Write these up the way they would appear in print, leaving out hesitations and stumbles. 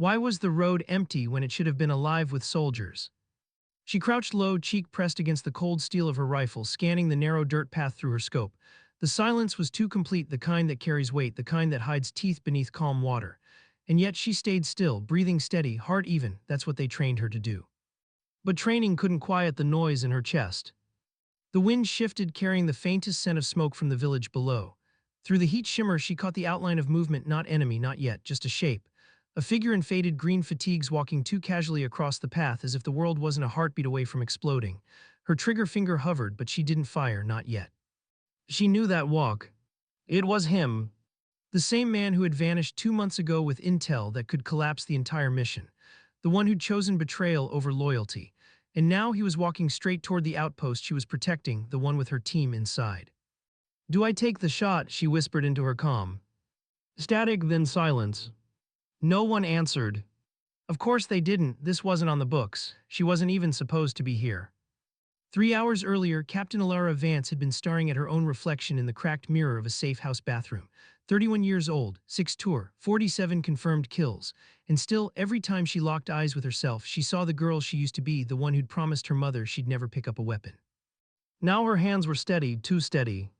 Why was the road empty when it should have been alive with soldiers? She crouched low, cheek pressed against the cold steel of her rifle, scanning the narrow dirt path through her scope. The silence was too complete, the kind that carries weight, the kind that hides teeth beneath calm water. And yet she stayed still, breathing steady, heart even. That's what they trained her to do. But training couldn't quiet the noise in her chest. The wind shifted, carrying the faintest scent of smoke from the village below. Through the heat shimmer, she caught the outline of movement, not enemy, not yet, just a shape. A figure in faded green fatigues walking too casually across the path as if the world wasn't a heartbeat away from exploding. Her trigger finger hovered, but she didn't fire, not yet. She knew that walk. It was him. The same man who had vanished 2 months ago with intel that could collapse the entire mission. The one who'd chosen betrayal over loyalty. And now he was walking straight toward the outpost she was protecting, the one with her team inside. "Do I take the shot?" she whispered into her comm. Static, then silence. No one answered. Of course they didn't, this wasn't on the books. She wasn't even supposed to be here. 3 hours earlier, Captain Elara Vance had been staring at her own reflection in the cracked mirror of a safe house bathroom. 31 years old, 6 tour, 47 confirmed kills. And still, every time she locked eyes with herself, she saw the girl she used to be, the one who'd promised her mother she'd never pick up a weapon. Now her hands were steady, too steady.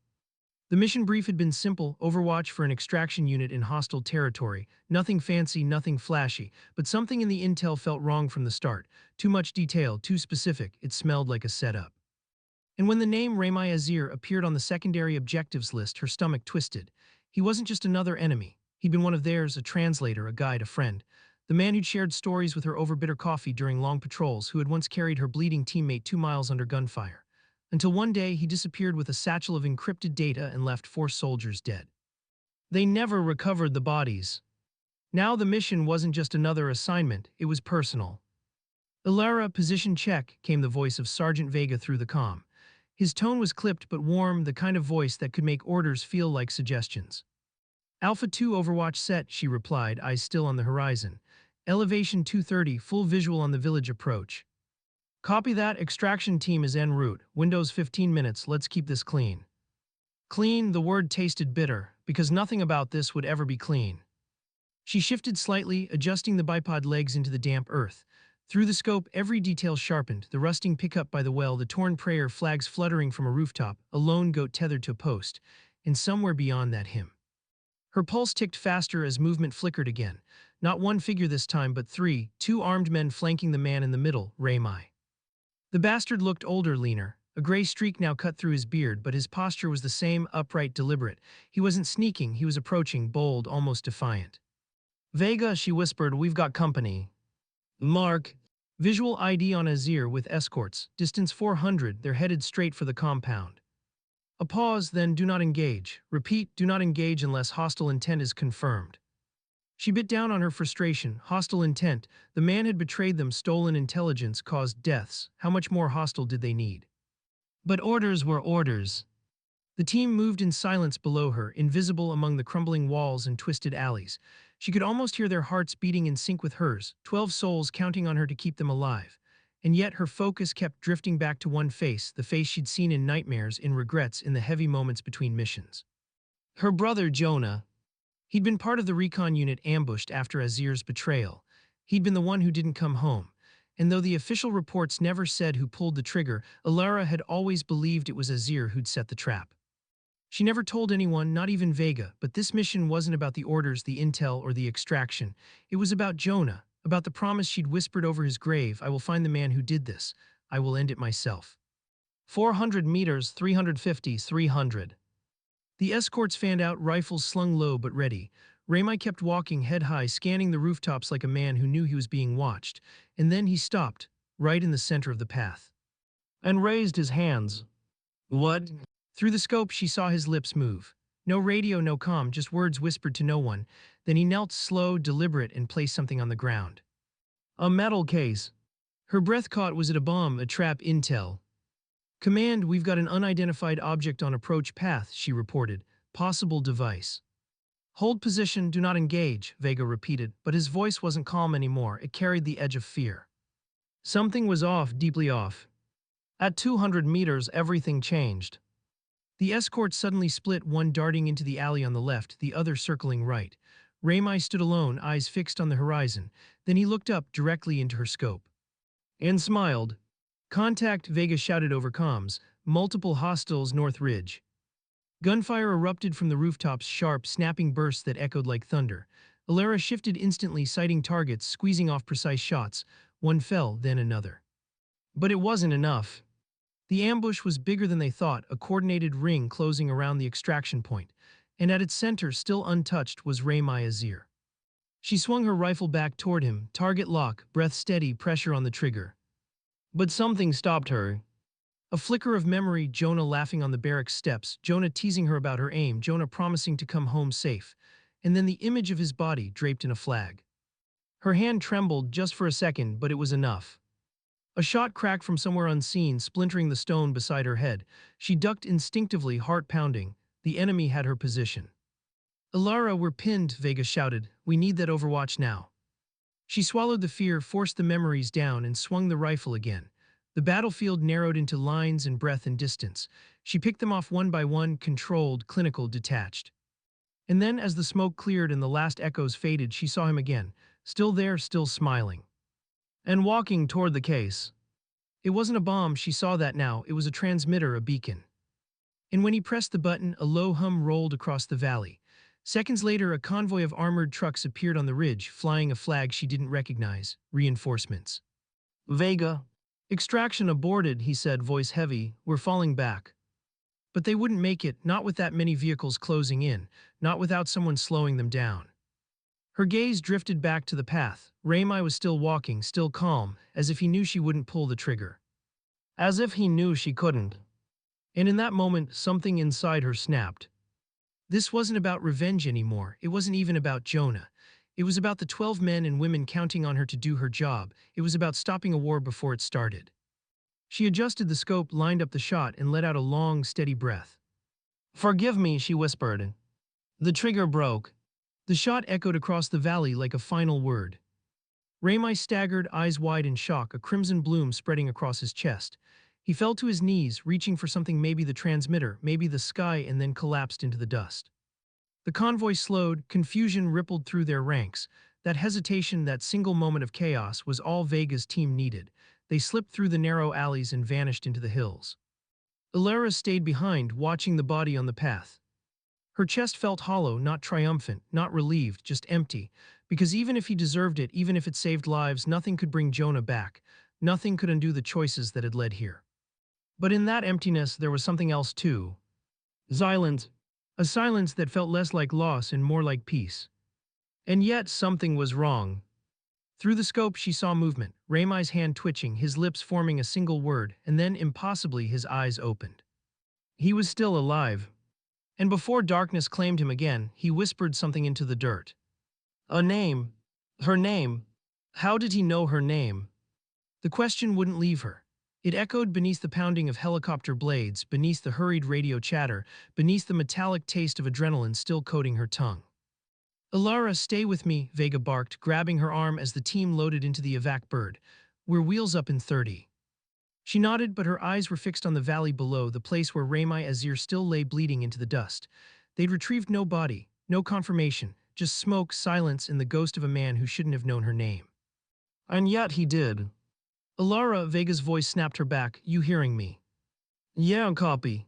The mission brief had been simple: overwatch for an extraction unit in hostile territory. Nothing fancy, nothing flashy, but something in the intel felt wrong from the start. Too much detail, too specific, it smelled like a setup. And when the name Rami Azeer appeared on the secondary objectives list, her stomach twisted. He wasn't just another enemy. He'd been one of theirs, a translator, a guide, a friend. The man who'd shared stories with her over bitter coffee during long patrols, who had once carried her bleeding teammate 2 miles under gunfire. Until one day he disappeared with a satchel of encrypted data and left 4 soldiers dead. They never recovered the bodies. Now the mission wasn't just another assignment, it was personal. "Elara, position check," came the voice of Sergeant Vega through the comm. His tone was clipped but warm, the kind of voice that could make orders feel like suggestions. "Alpha 2 Overwatch set," she replied, eyes still on the horizon. "Elevation 230, full visual on the village approach." "Copy that, extraction team is en route. Windows 15 minutes, let's keep this clean." Clean, the word tasted bitter, because nothing about this would ever be clean. She shifted slightly, adjusting the bipod legs into the damp earth. Through the scope, every detail sharpened: the rusting pickup by the well, the torn prayer flags fluttering from a rooftop, a lone goat tethered to a post, and somewhere beyond that him. Her pulse ticked faster as movement flickered again. Not one figure this time, but 3, 2 armed men flanking the man in the middle, Rami. The bastard looked older, leaner. A gray streak now cut through his beard, but his posture was the same, upright, deliberate. He wasn't sneaking, he was approaching, bold, almost defiant. "Vega," she whispered, "we've got company." "Mark." Visual ID on Azeer with escorts. Distance 400, they're headed straight for the compound. A pause, then "do not engage." Repeat, "do not engage unless hostile intent is confirmed." She bit down on her frustration. Hostile intent. The man had betrayed them, stolen intelligence, caused deaths. How much more hostile did they need? But orders were orders. The team moved in silence below her, invisible among the crumbling walls and twisted alleys. She could almost hear their hearts beating in sync with hers, 12 souls counting on her to keep them alive. And yet her focus kept drifting back to one face, the face she'd seen in nightmares, in regrets, in the heavy moments between missions. Her brother Jonah. He'd been part of the recon unit ambushed after Azeer's betrayal. He'd been the one who didn't come home. And though the official reports never said who pulled the trigger, Elara had always believed it was Azeer who'd set the trap. She never told anyone, not even Vega, but this mission wasn't about the orders, the intel, or the extraction. It was about Jonah, about the promise she'd whispered over his grave: "I will find the man who did this. I will end it myself." 400 meters, 350, 300. The escorts fanned out, rifles slung low but ready. Rami kept walking, head high, scanning the rooftops like a man who knew he was being watched. And then he stopped, right in the center of the path. And raised his hands. "What?" Through the scope, she saw his lips move. No radio, no comm, just words whispered to no one. Then he knelt, slow, deliberate, and placed something on the ground. A metal case. Her breath caught. Was it a bomb, a trap, intel? "Command, we've got an unidentified object on approach path," she reported. "Possible device." "Hold position, do not engage," Vega repeated, but his voice wasn't calm anymore. It carried the edge of fear. Something was off, deeply off. At 200 meters, everything changed. The escort suddenly split, one darting into the alley on the left, the other circling right. Rami stood alone, eyes fixed on the horizon. Then he looked up directly into her scope. And smiled. Contact, Vega shouted over comms. Multiple hostiles North Ridge. Gunfire erupted from the rooftops, sharp, snapping bursts that echoed like thunder. Elara shifted instantly, sighting targets, squeezing off precise shots. One fell, then another. But it wasn't enough. The ambush was bigger than they thought, a coordinated ring closing around the extraction point, and at its center, still untouched, was Rami Azeer. She swung her rifle back toward him, target lock, breath steady, pressure on the trigger. But something stopped her. A flicker of memory, Jonah laughing on the barracks steps, Jonah teasing her about her aim, Jonah promising to come home safe, and then the image of his body draped in a flag. Her hand trembled just for a second, but it was enough. A shot cracked from somewhere unseen, splintering the stone beside her head. She ducked instinctively, heart pounding. The enemy had her position. Elara, we're pinned, Vega shouted. We need that overwatch now. She swallowed the fear, forced the memories down, and swung the rifle again. The battlefield narrowed into lines and breadth and distance. She picked them off one by one, controlled, clinical, detached. And then, as the smoke cleared and the last echoes faded, she saw him again, still there, still smiling. And walking toward the case. It wasn't a bomb, she saw that now, it was a transmitter, a beacon. And when he pressed the button, a low hum rolled across the valley. Seconds later, a convoy of armored trucks appeared on the ridge, flying a flag she didn't recognize, reinforcements. Vega. Extraction aborted, he said, voice heavy. We're falling back. But they wouldn't make it, not with that many vehicles closing in, not without someone slowing them down. Her gaze drifted back to the path. Rami was still walking, still calm, as if he knew she wouldn't pull the trigger. As if he knew she couldn't. And in that moment, something inside her snapped. This wasn't about revenge anymore. It wasn't even about Jonah. It was about the 12 men and women counting on her to do her job. It was about stopping a war before it started. She adjusted the scope, lined up the shot, and let out a long, steady breath. Forgive me, she whispered. The trigger broke. The shot echoed across the valley like a final word. Rami staggered, eyes wide in shock, a crimson bloom spreading across his chest. He fell to his knees, reaching for something, maybe the transmitter, maybe the sky, and then collapsed into the dust. The convoy slowed, confusion rippled through their ranks. That hesitation, that single moment of chaos, was all Vega's team needed. They slipped through the narrow alleys and vanished into the hills. Elara stayed behind, watching the body on the path. Her chest felt hollow, not triumphant, not relieved, just empty, because even if he deserved it, even if it saved lives, nothing could bring Jonah back. Nothing could undo the choices that had led here. But in that emptiness, there was something else too. Silence. A silence that felt less like loss and more like peace. And yet something was wrong. Through the scope she saw movement, Rami's hand twitching, his lips forming a single word, and then, impossibly, his eyes opened. He was still alive. And before darkness claimed him again, he whispered something into the dirt. A name. Her name. How did he know her name? The question wouldn't leave her. It echoed beneath the pounding of helicopter blades, beneath the hurried radio chatter, beneath the metallic taste of adrenaline still coating her tongue. Elara, stay with me, Vega barked, grabbing her arm as the team loaded into the evac bird. We're wheels up in 30. She nodded, but her eyes were fixed on the valley below, the place where Rami Azeer still lay bleeding into the dust. They'd retrieved no body, no confirmation, just smoke, silence, and the ghost of a man who shouldn't have known her name. And yet he did. Elara, Vega's voice snapped her back, you hearing me? Yeah, copy.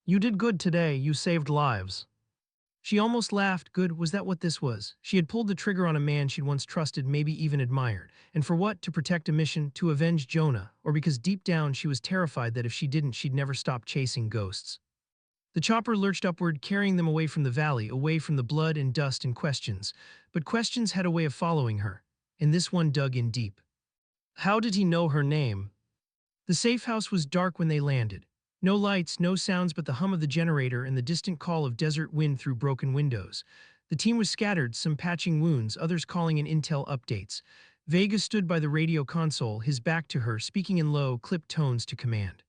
You did good today, you saved lives. She almost laughed. Good, was that what this was? She had pulled the trigger on a man she'd once trusted, maybe even admired. And for what? To protect a mission, to avenge Jonah, or because deep down she was terrified that if she didn't, she'd never stop chasing ghosts. The chopper lurched upward, carrying them away from the valley, away from the blood and dust and questions. But questions had a way of following her, and this one dug in deep. How did he know her name? The safe house was dark when they landed. No lights, no sounds but the hum of the generator and the distant call of desert wind through broken windows. The team was scattered, some patching wounds, others calling in intel updates. Vega stood by the radio console, his back to her, speaking in low, clipped tones to command.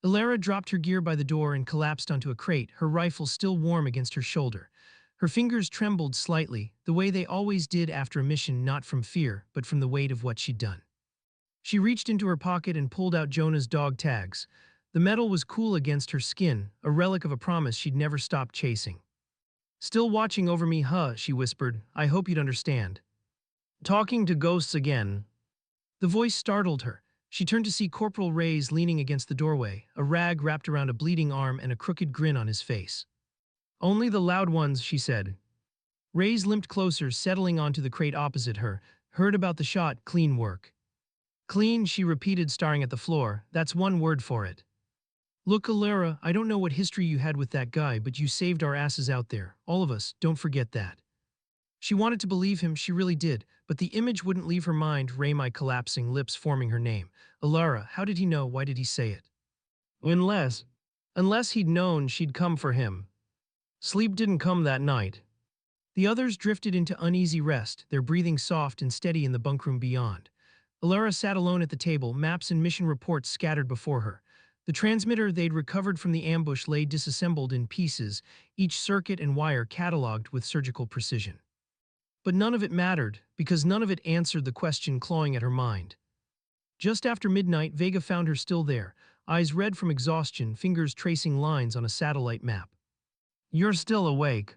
Elara dropped her gear by the door and collapsed onto a crate, her rifle still warm against her shoulder. Her fingers trembled slightly, the way they always did after a mission, not from fear, but from the weight of what she'd done. She reached into her pocket and pulled out Jonah's dog tags. The metal was cool against her skin, a relic of a promise she'd never stopped chasing. Still watching over me, huh, she whispered. I hope you'd understand. Talking to ghosts again. The voice startled her. She turned to see Corporal Reyes leaning against the doorway, a rag wrapped around a bleeding arm and a crooked grin on his face. Only the loud ones, she said. Reyes limped closer, settling onto the crate opposite her. Heard about the shot, clean work. Clean, she repeated, staring at the floor. That's one word for it. Look, Elara, I don't know what history you had with that guy, but you saved our asses out there. All of us, don't forget that. She wanted to believe him, she really did, but the image wouldn't leave her mind, Rami collapsing, lips forming her name. Elara, how did he know? Why did he say it? Unless he'd known she'd come for him. Sleep didn't come that night. The others drifted into uneasy rest, their breathing soft and steady in the bunkroom beyond. Elara sat alone at the table, maps and mission reports scattered before her. The transmitter they'd recovered from the ambush lay disassembled in pieces, each circuit and wire catalogued with surgical precision. But none of it mattered, because none of it answered the question clawing at her mind. Just after midnight, Vega found her still there, eyes red from exhaustion, fingers tracing lines on a satellite map. You're still awake.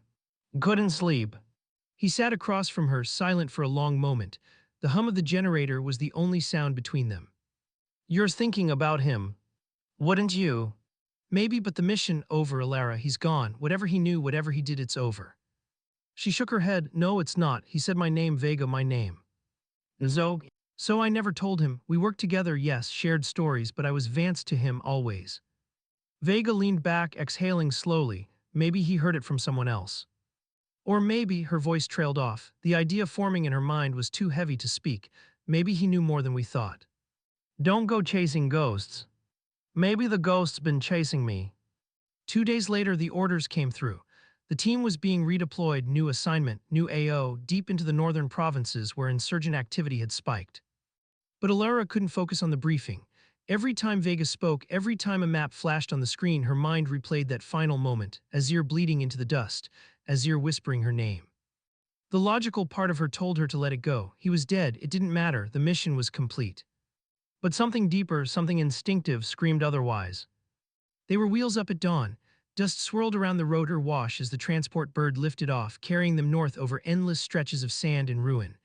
Couldn't sleep. He sat across from her, silent for a long moment. The hum of the generator was the only sound between them. You're thinking about him. Wouldn't you? Maybe, but the mission over, Elara. He's gone. Whatever he knew, whatever he did, it's over. She shook her head. No, it's not. He said my name, Vega, my name. Zog. So I never told him. We worked together, yes, shared stories, but I was Vance to him always. Vega leaned back, exhaling slowly. Maybe he heard it from someone else. Or maybe, her voice trailed off, the idea forming in her mind was too heavy to speak. Maybe he knew more than we thought. Don't go chasing ghosts. Maybe the ghost's been chasing me. 2 days later, the orders came through. The team was being redeployed, new assignment, new AO, deep into the northern provinces where insurgent activity had spiked. But Elara couldn't focus on the briefing. Every time Vega spoke, every time a map flashed on the screen, her mind replayed that final moment, Azeer bleeding into the dust, Azeer whispering her name. The logical part of her told her to let it go. He was dead, it didn't matter, the mission was complete. But something deeper, something instinctive, screamed otherwise. They were wheels up at dawn. Dust swirled around the rotor wash as the transport bird lifted off, carrying them north over endless stretches of sand and ruin.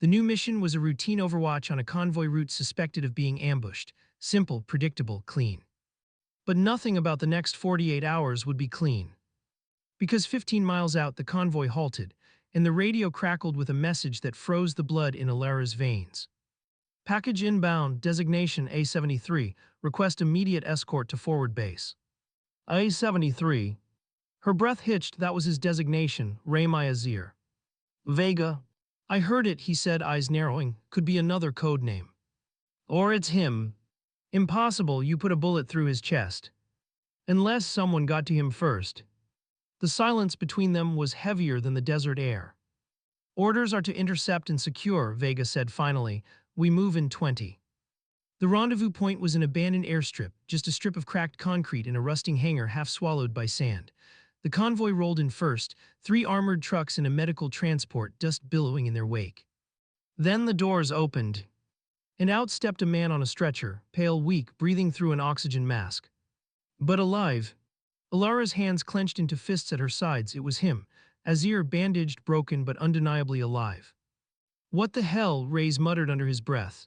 The new mission was a routine overwatch on a convoy route suspected of being ambushed. Simple, predictable, clean. But nothing about the next 48 hours would be clean. Because 15 miles out, the convoy halted, and the radio crackled with a message that froze the blood in Elara's veins. Package inbound, designation A73, request immediate escort to forward base. A73. Her breath hitched, that was his designation, Rami Azeer. Vega. I heard it, he said, eyes narrowing, could be another code name. Or it's him. Impossible, you put a bullet through his chest. Unless someone got to him first. The silence between them was heavier than the desert air. Orders are to intercept and secure, Vega said finally. We move in 20. The rendezvous point was an abandoned airstrip, just a strip of cracked concrete in a rusting hangar half swallowed by sand. The convoy rolled in first, 3 armored trucks and a medical transport, dust billowing in their wake. Then the doors opened, and out stepped a man on a stretcher, pale, weak, breathing through an oxygen mask. But alive. Elara's hands clenched into fists at her sides. It was him, Azeer, bandaged, broken, but undeniably alive. What the hell, Reyes muttered under his breath.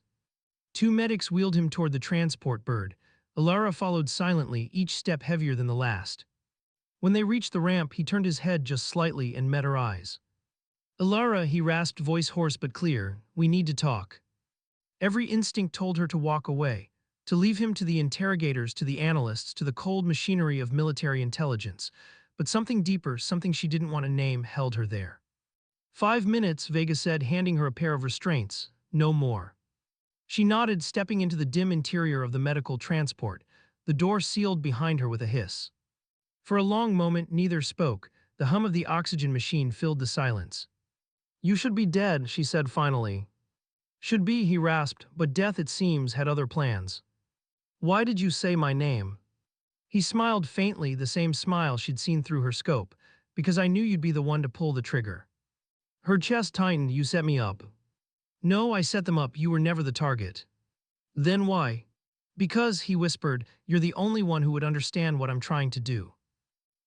2 medics wheeled him toward the transport bird. Elara followed silently, each step heavier than the last. When they reached the ramp, he turned his head just slightly and met her eyes. Elara, he rasped, voice hoarse but clear, we need to talk. Every instinct told her to walk away, to leave him to the interrogators, to the analysts, to the cold machinery of military intelligence. But something deeper, something she didn't want to name, held her there. 5 minutes, Vega said, handing her a pair of restraints. No more. She nodded, stepping into the dim interior of the medical transport. The door sealed behind her with a hiss. For a long moment, neither spoke. The hum of the oxygen machine filled the silence. You should be dead, she said finally. Should be, he rasped, but death, it seems, had other plans. Why did you say my name? He smiled faintly, the same smile she'd seen through her scope. Because I knew you'd be the one to pull the trigger. Her chest tightened. You set me up. No, I set them up. You were never the target. Then why? Because, he whispered, you're the only one who would understand what I'm trying to do.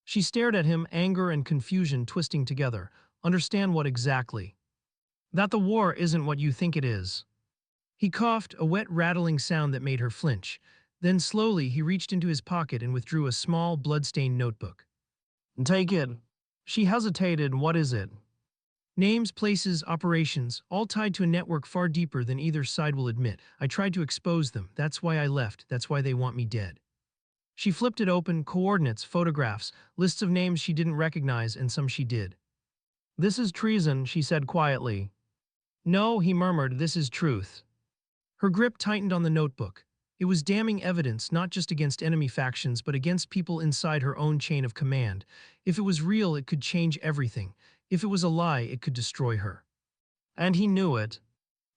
She stared at him, anger and confusion twisting together. Understand what exactly? That the war isn't what you think it is. He coughed, a wet rattling sound that made her flinch. Then slowly he reached into his pocket and withdrew a small, blood-stained notebook. Take it. She hesitated. What is it? Names, places, operations, all tied to a network far deeper than either side will admit. I tried to expose them. That's why I left. That's why they want me dead. She flipped it open, coordinates, photographs, lists of names she didn't recognize and some she did. This is treason, she said quietly. No, he murmured, this is truth. Her grip tightened on the notebook. It was damning evidence not just against enemy factions but against people inside her own chain of command. If it was real, it could change everything. If it was a lie, it could destroy her. And he knew it.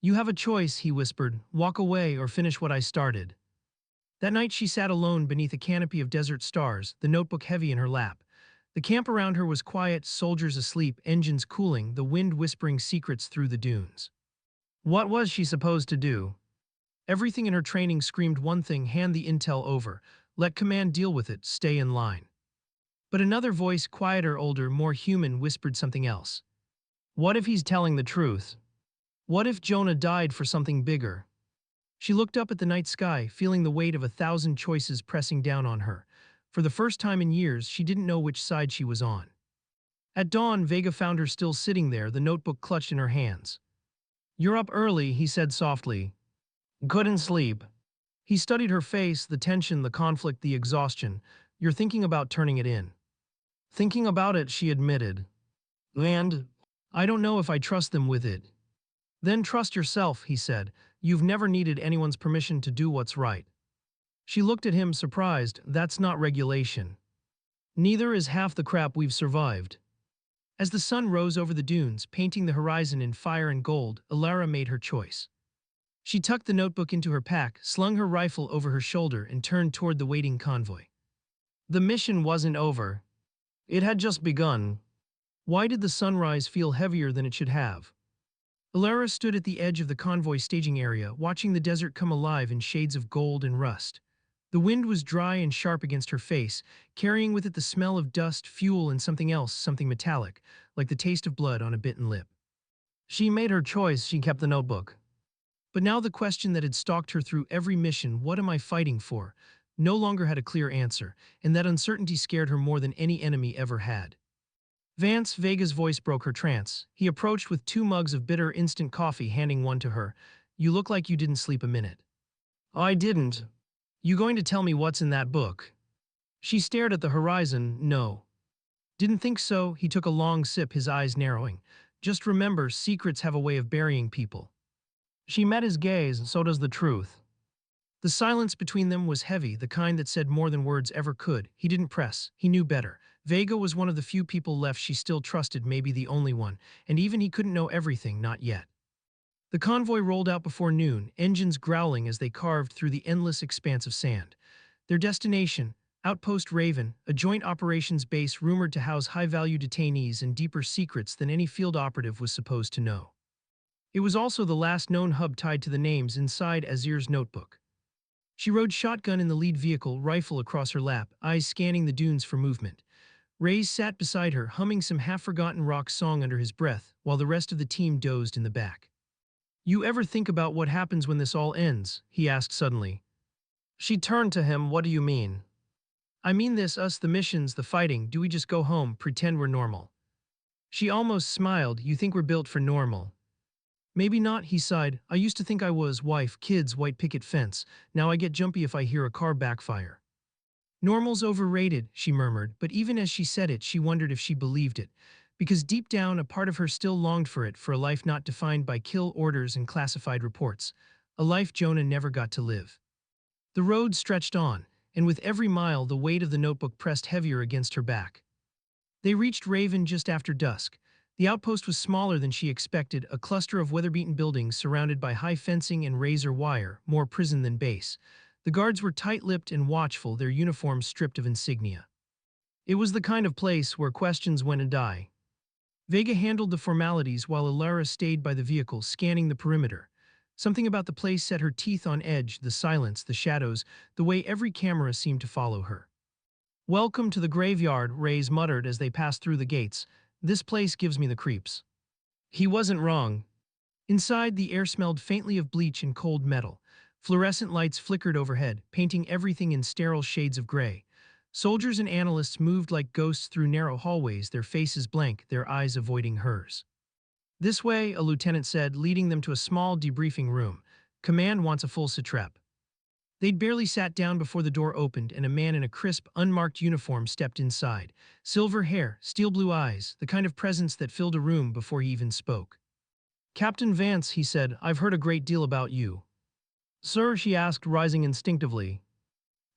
You have a choice, he whispered, walk away or finish what I started. That night she sat alone beneath a canopy of desert stars, the notebook heavy in her lap. The camp around her was quiet, soldiers asleep, engines cooling, the wind whispering secrets through the dunes. What was she supposed to do? Everything in her training screamed one thing: hand the intel over, let command deal with it, stay in line. But another voice, quieter, older, more human, whispered something else. What if he's telling the truth? What if Jonah died for something bigger? She looked up at the night sky, feeling the weight of 1,000 choices pressing down on her. For the first time in years, she didn't know which side she was on. At dawn, Vega found her still sitting there, the notebook clutched in her hands. You're up early, he said softly. Couldn't sleep. He studied her face, the tension, the conflict, the exhaustion. You're thinking about turning it in. Thinking about it, she admitted. And I don't know if I trust them with it. Then trust yourself, he said. You've never needed anyone's permission to do what's right. She looked at him, surprised. That's not regulation. Neither is half the crap we've survived. As the sun rose over the dunes, painting the horizon in fire and gold, Elara made her choice. She tucked the notebook into her pack, slung her rifle over her shoulder, and turned toward the waiting convoy. The mission wasn't over. It had just begun. Why did the sunrise feel heavier than it should have? Elara stood at the edge of the convoy staging area, watching the desert come alive in shades of gold and rust. The wind was dry and sharp against her face, carrying with it the smell of dust, fuel, and something else, something metallic, like the taste of blood on a bitten lip. She made her choice, she kept the notebook. But now the question that had stalked her through every mission, what am I fighting for, no longer had a clear answer, and that uncertainty scared her more than any enemy ever had. Vance, Vega's voice broke her trance. He approached with 2 mugs of bitter instant coffee, handing one to her. You look like you didn't sleep a minute. I didn't. You going to tell me what's in that book? She stared at the horizon. No. Didn't think so. He took a long sip, his eyes narrowing. Just remember, secrets have a way of burying people. She met his gaze, and so does the truth. The silence between them was heavy, the kind that said more than words ever could. He didn't press. He knew better. Vega was one of the few people left she still trusted, maybe the only one, and even he couldn't know everything, not yet. The convoy rolled out before noon, engines growling as they carved through the endless expanse of sand. Their destination, Outpost Raven, a joint operations base rumored to house high-value detainees and deeper secrets than any field operative was supposed to know. It was also the last known hub tied to the names inside Azeer's notebook. She rode shotgun in the lead vehicle, rifle across her lap, eyes scanning the dunes for movement. Reyes sat beside her, humming some half-forgotten rock song under his breath, while the rest of the team dozed in the back. You ever think about what happens when this all ends? He asked suddenly. She turned to him. What do you mean? I mean this, us, the missions, the fighting. Do we just go home, pretend we're normal? She almost smiled. You think we're built for normal? Maybe not, he sighed. I used to think I was, wife, kids, white picket fence. Now I get jumpy if I hear a car backfire. Normal's overrated, she murmured, but even as she said it, she wondered if she believed it. Because deep down, a part of her still longed for it, for a life not defined by kill orders and classified reports. A life Jonah never got to live. The road stretched on, and with every mile, the weight of the notebook pressed heavier against her back. They reached Raven just after dusk. The outpost was smaller than she expected, a cluster of weather-beaten buildings surrounded by high fencing and razor wire, more prison than base. The guards were tight-lipped and watchful, their uniforms stripped of insignia. It was the kind of place where questions went to die. Vega handled the formalities while Elara stayed by the vehicle, scanning the perimeter. Something about the place set her teeth on edge, the silence, the shadows, the way every camera seemed to follow her. Welcome to the graveyard, Reyes muttered as they passed through the gates. This place gives me the creeps. He wasn't wrong. Inside, the air smelled faintly of bleach and cold metal. Fluorescent lights flickered overhead, painting everything in sterile shades of gray. Soldiers and analysts moved like ghosts through narrow hallways, their faces blank, their eyes avoiding hers. This way, a lieutenant said, leading them to a small debriefing room. Command wants a full sitrep. They'd barely sat down before the door opened and a man in a crisp, unmarked uniform stepped inside. Silver hair, steel blue eyes, the kind of presence that filled a room before he even spoke. Captain Vance, he said, I've heard a great deal about you. Sir, she asked, rising instinctively.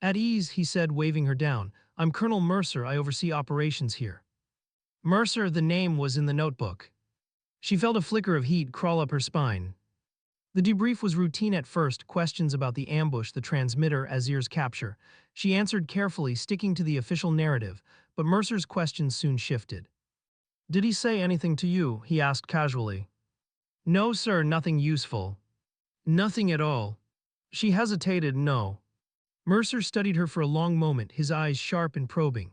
At ease, he said, waving her down. I'm Colonel Mercer, I oversee operations here. Mercer, the name was in the notebook. She felt a flicker of heat crawl up her spine. The debrief was routine at first, questions about the ambush, the transmitter, Azeer's capture. She answered carefully, sticking to the official narrative, but Mercer's questions soon shifted. Did he say anything to you? He asked casually. No, sir, nothing useful. Nothing at all. She hesitated, no. Mercer studied her for a long moment, his eyes sharp and probing.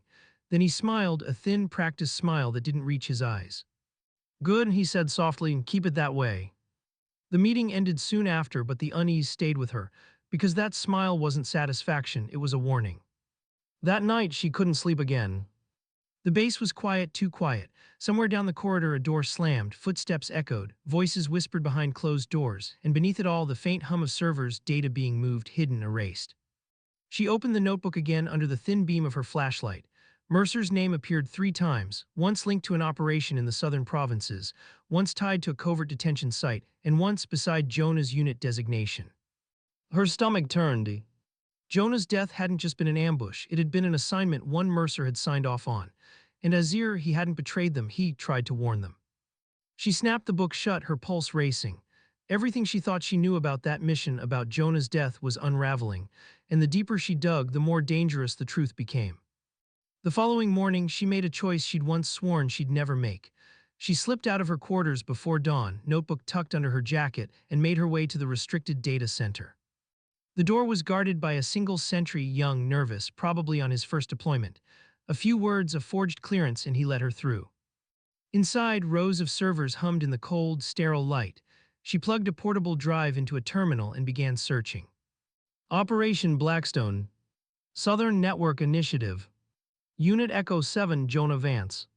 Then he smiled, a thin, practiced smile that didn't reach his eyes. Good, he said softly, and keep it that way. The meeting ended soon after, but the unease stayed with her, because that smile wasn't satisfaction, it was a warning. That night, she couldn't sleep again. The base was quiet, too quiet. Somewhere down the corridor a door slammed, footsteps echoed, voices whispered behind closed doors, and beneath it all the faint hum of servers, data being moved, hidden, erased. She opened the notebook again under the thin beam of her flashlight. Mercer's name appeared 3 times, once linked to an operation in the southern provinces, once tied to a covert detention site, and once beside Jonah's unit designation. Her stomach turned. Jonah's death hadn't just been an ambush, it had been an assignment one Mercer had signed off on. And Azeer, he hadn't betrayed them, he tried to warn them. She snapped the book shut, her pulse racing. Everything she thought she knew about that mission, about Jonah's death, was unraveling, and the deeper she dug, the more dangerous the truth became. The following morning, she made a choice she'd once sworn she'd never make. She slipped out of her quarters before dawn, notebook tucked under her jacket, and made her way to the restricted data center. The door was guarded by a single sentry, young, nervous, probably on his first deployment. A few words of forged clearance and he let her through. Inside, rows of servers hummed in the cold, sterile light. She plugged a portable drive into a terminal and began searching. Operation Blackstone. Southern Network Initiative. Unit Echo 7, Jonah Vance.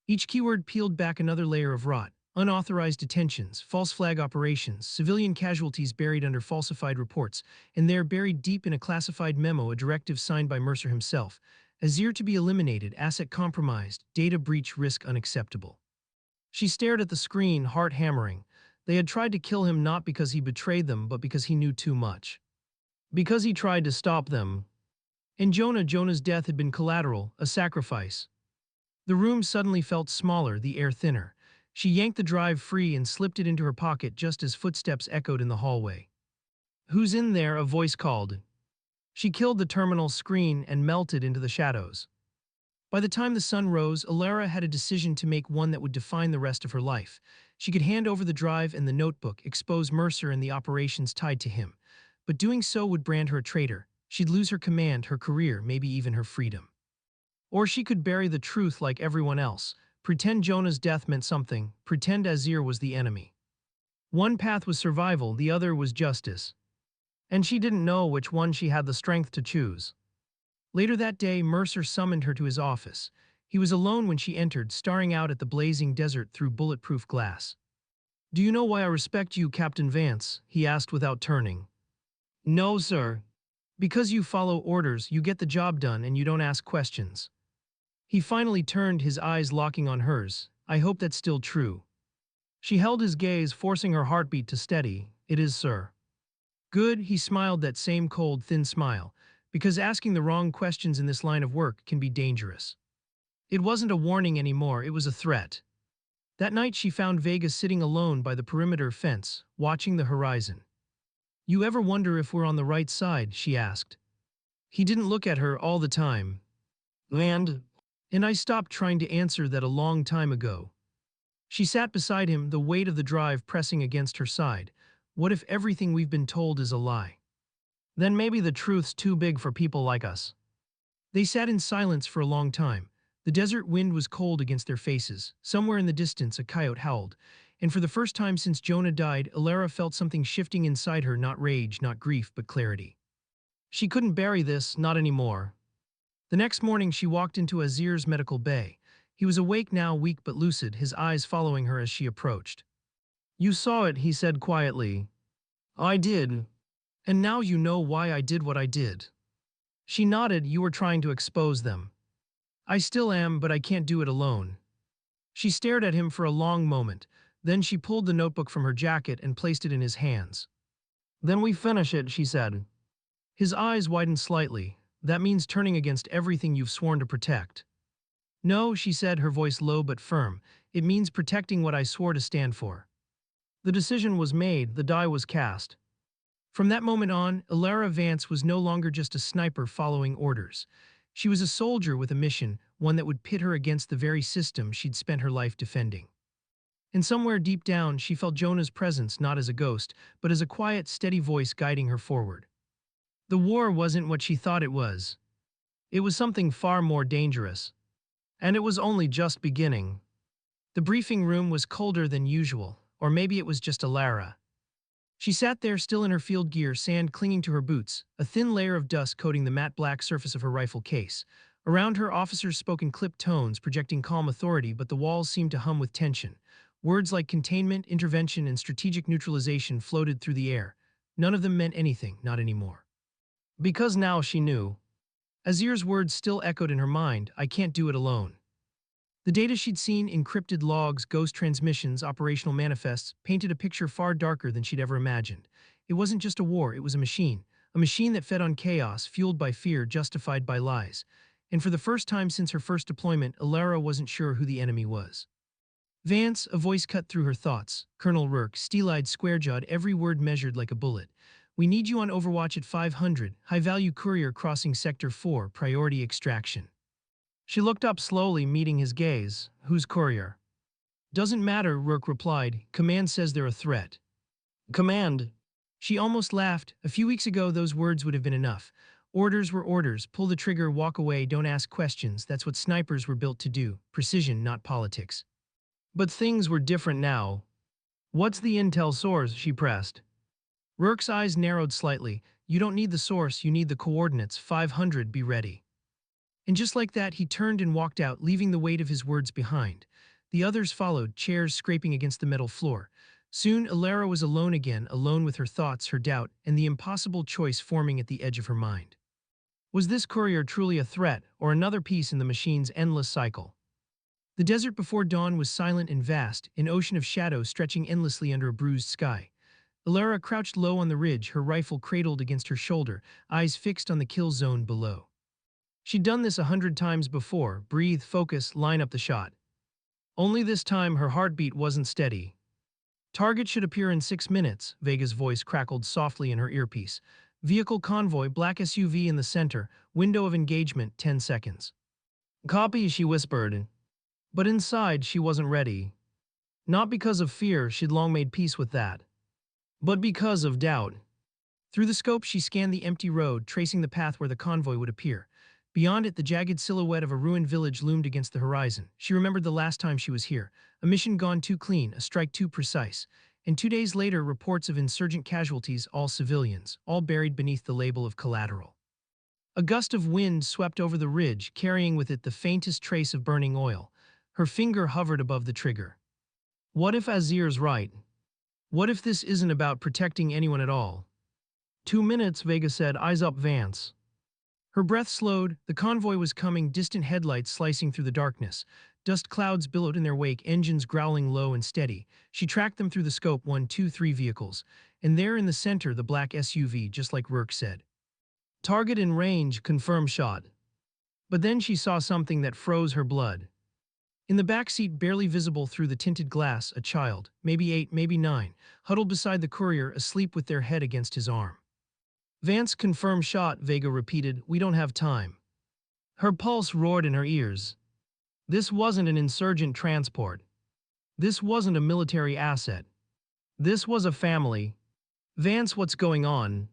Each keyword peeled back another layer of rot. Unauthorized detentions, false flag operations, civilian casualties buried under falsified reports, and there, buried deep in a classified memo, a directive signed by Mercer himself. Azeer to be eliminated, asset compromised, data breach risk unacceptable. She stared at the screen, heart hammering. They had tried to kill him not because he betrayed them, but because he knew too much. Because he tried to stop them. And Jonah's death had been collateral, a sacrifice. The room suddenly felt smaller, the air thinner. She yanked the drive free and slipped it into her pocket just as footsteps echoed in the hallway. Who's in there? A voice called. She killed the terminal screen and melted into the shadows. By the time the sun rose, Elara had a decision to make, one that would define the rest of her life. She could hand over the drive and the notebook, expose Mercer and the operations tied to him. But doing so would brand her a traitor. She'd lose her command, her career, maybe even her freedom. Or she could bury the truth like everyone else. Pretend Jonah's death meant something, pretend Azeer was the enemy. One path was survival, the other was justice. And she didn't know which one she had the strength to choose. Later that day, Mercer summoned her to his office. He was alone when she entered, staring out at the blazing desert through bulletproof glass. Do you know why I respect you, Captain Vance? He asked without turning. No, sir. Because you follow orders, you get the job done, and you don't ask questions. He finally turned, his eyes locking on hers. I hope that's still true. She held his gaze, forcing her heartbeat to steady. It is, sir. Good, he smiled, that same cold, thin smile, because asking the wrong questions in this line of work can be dangerous. It wasn't a warning anymore, it was a threat. That night she found Vega sitting alone by the perimeter fence, watching the horizon. You ever wonder if we're on the right side? She asked. He didn't look at her all the time. And I stopped trying to answer that a long time ago. She sat beside him, the weight of the drive pressing against her side. What if everything we've been told is a lie? Then maybe the truth's too big for people like us. They sat in silence for a long time. The desert wind was cold against their faces. Somewhere in the distance, a coyote howled. And for the first time since Jonah died, Elara felt something shifting inside her, not rage, not grief, but clarity. She couldn't bury this, not anymore. The next morning, she walked into Azeer's medical bay. He was awake now, weak but lucid, his eyes following her as she approached. "You saw it," he said quietly. "I did. And now you know why I did what I did." She nodded. "You were trying to expose them." "I still am, but I can't do it alone." She stared at him for a long moment. Then she pulled the notebook from her jacket and placed it in his hands. "Then we finish it," she said. His eyes widened slightly. "That means turning against everything you've sworn to protect." "No," she said, her voice low but firm. "It means protecting what I swore to stand for." The decision was made, the die was cast. From that moment on, Elara Vance was no longer just a sniper following orders. She was a soldier with a mission, one that would pit her against the very system she'd spent her life defending. And somewhere deep down, she felt Jonah's presence not as a ghost, but as a quiet, steady voice guiding her forward. The war wasn't what she thought it was. It was something far more dangerous. And it was only just beginning. The briefing room was colder than usual, or maybe it was just Elara. She sat there still in her field gear, sand clinging to her boots, a thin layer of dust coating the matte black surface of her rifle case. Around her, officers spoke in clipped tones, projecting calm authority, but the walls seemed to hum with tension. Words like containment, intervention, and strategic neutralization floated through the air. None of them meant anything, not anymore. Because now she knew. Azeer's words still echoed in her mind, "I can't do it alone." The data she'd seen, encrypted logs, ghost transmissions, operational manifests, painted a picture far darker than she'd ever imagined. It wasn't just a war, it was a machine that fed on chaos, fueled by fear, justified by lies. And for the first time since her first deployment, Elara wasn't sure who the enemy was. "Vance," a voice cut through her thoughts. Colonel Rourke, steel-eyed, square-jawed, every word measured like a bullet. "We need you on Overwatch at 500, high-value courier crossing Sector 4, priority extraction." She looked up slowly, meeting his gaze. "Who's courier?" "Doesn't matter," Rourke replied. "Command says they're a threat." "Command?" She almost laughed. A few weeks ago, those words would have been enough. Orders were orders. Pull the trigger, walk away, don't ask questions. That's what snipers were built to do. Precision, not politics. But things were different now. "What's the intel source?" she pressed. Rourke's eyes narrowed slightly. "You don't need the source, you need the coordinates. 500, be ready." And just like that, he turned and walked out, leaving the weight of his words behind. The others followed, chairs scraping against the metal floor. Soon, Elara was alone again, alone with her thoughts, her doubt, and the impossible choice forming at the edge of her mind. Was this courier truly a threat, or another piece in the machine's endless cycle? The desert before dawn was silent and vast, an ocean of shadow stretching endlessly under a bruised sky. Elara crouched low on the ridge, her rifle cradled against her shoulder, eyes fixed on the kill zone below. She'd done this 100 times before: breathe, focus, line up the shot. Only this time her heartbeat wasn't steady. "Target should appear in 6 minutes, Vega's voice crackled softly in her earpiece. "Vehicle convoy, black SUV in the center, window of engagement, 10 seconds. "Copy," she whispered. But inside, she wasn't ready. Not because of fear, she'd long made peace with that. But because of doubt. Through the scope, she scanned the empty road, tracing the path where the convoy would appear. Beyond it, the jagged silhouette of a ruined village loomed against the horizon. She remembered the last time she was here. A mission gone too clean, a strike too precise. And 2 days later, reports of insurgent casualties, all civilians, all buried beneath the label of collateral. A gust of wind swept over the ridge, carrying with it the faintest trace of burning oil. Her finger hovered above the trigger. What if Azeer's right? What if this isn't about protecting anyone at all? 2 minutes, Vega said, eyes up, Vance. Her breath slowed. The convoy was coming, distant headlights slicing through the darkness. Dust clouds billowed in their wake, engines growling low and steady. She tracked them through the scope, 1, 2, 3 vehicles. And there in the center, the black SUV, just like Rourke said. "Target in range, confirm shot." But then she saw something that froze her blood. In the back seat, barely visible through the tinted glass, a child, maybe 8, maybe 9, huddled beside the courier, asleep with their head against his arm. "Vance, confirm shot," Vega repeated. "We don't have time." Her pulse roared in her ears. This wasn't an insurgent transport. This wasn't a military asset. This was a family. "Vance, what's going on?"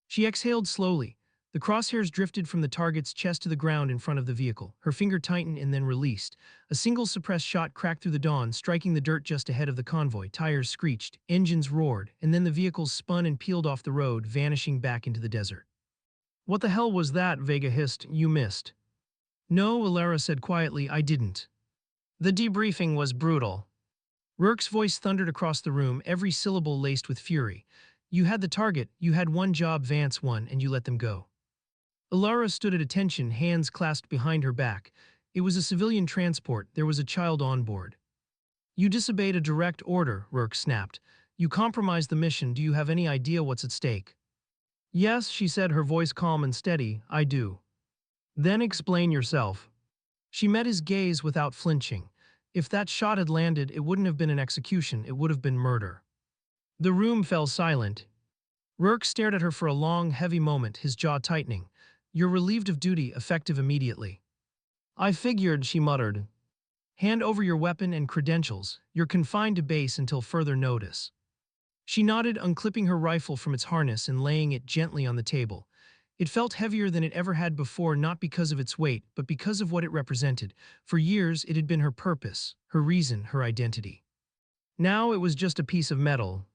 She exhaled slowly. The crosshairs drifted from the target's chest to the ground in front of the vehicle. Her finger tightened and then released. A single suppressed shot cracked through the dawn, striking the dirt just ahead of the convoy. Tires screeched, engines roared, and then the vehicles spun and peeled off the road, vanishing back into the desert. "What the hell was that?" Vega hissed. "You missed." "No," Elara said quietly, "I didn't." "The debriefing was brutal." Rourke's voice thundered across the room, every syllable laced with fury. "You had the target, you had one job, Vance won, and you let them go." Elara stood at attention, hands clasped behind her back. It was a civilian transport, there was a child on board. "You disobeyed a direct order," Rourke snapped. "You compromised the mission. Do you have any idea what's at stake?" "Yes," she said, her voice calm and steady, "I do." "Then explain yourself." She met his gaze without flinching. If that shot had landed, it wouldn't have been an execution, it would have been murder. The room fell silent. Rourke stared at her for a long, heavy moment, his jaw tightening. "You're relieved of duty, effective immediately." "I figured," she muttered. "Hand over your weapon and credentials. You're confined to base until further notice." She nodded, unclipping her rifle from its harness and laying it gently on the table. It felt heavier than it ever had before, not because of its weight, but because of what it represented. For years, it had been her purpose, her reason, her identity. Now it was just a piece of metal.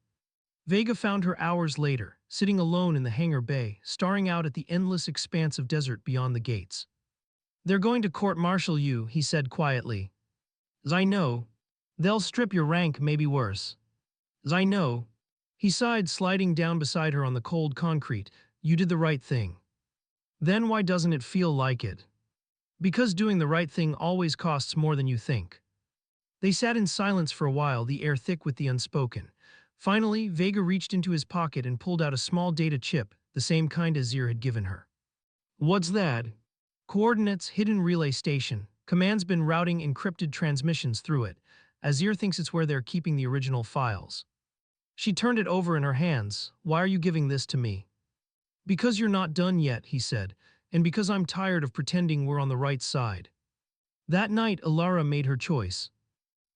Vega found her hours later, sitting alone in the hangar bay, staring out at the endless expanse of desert beyond the gates. "They're going to court-martial you," he said quietly. "I know. They'll strip your rank, maybe worse." "I know." He sighed, sliding down beside her on the cold concrete. "You did the right thing." "Then why doesn't it feel like it?" "Because doing the right thing always costs more than you think." They sat in silence for a while, the air thick with the unspoken. Finally, Vega reached into his pocket and pulled out a small data chip, the same kind Azeer had given her. "What's that?" "Coordinates, hidden relay station. Command's been routing encrypted transmissions through it. Azeer thinks it's where they're keeping the original files." She turned it over in her hands. "Why are you giving this to me?" "Because you're not done yet," he said, "and because I'm tired of pretending we're on the right side." That night, Elara made her choice.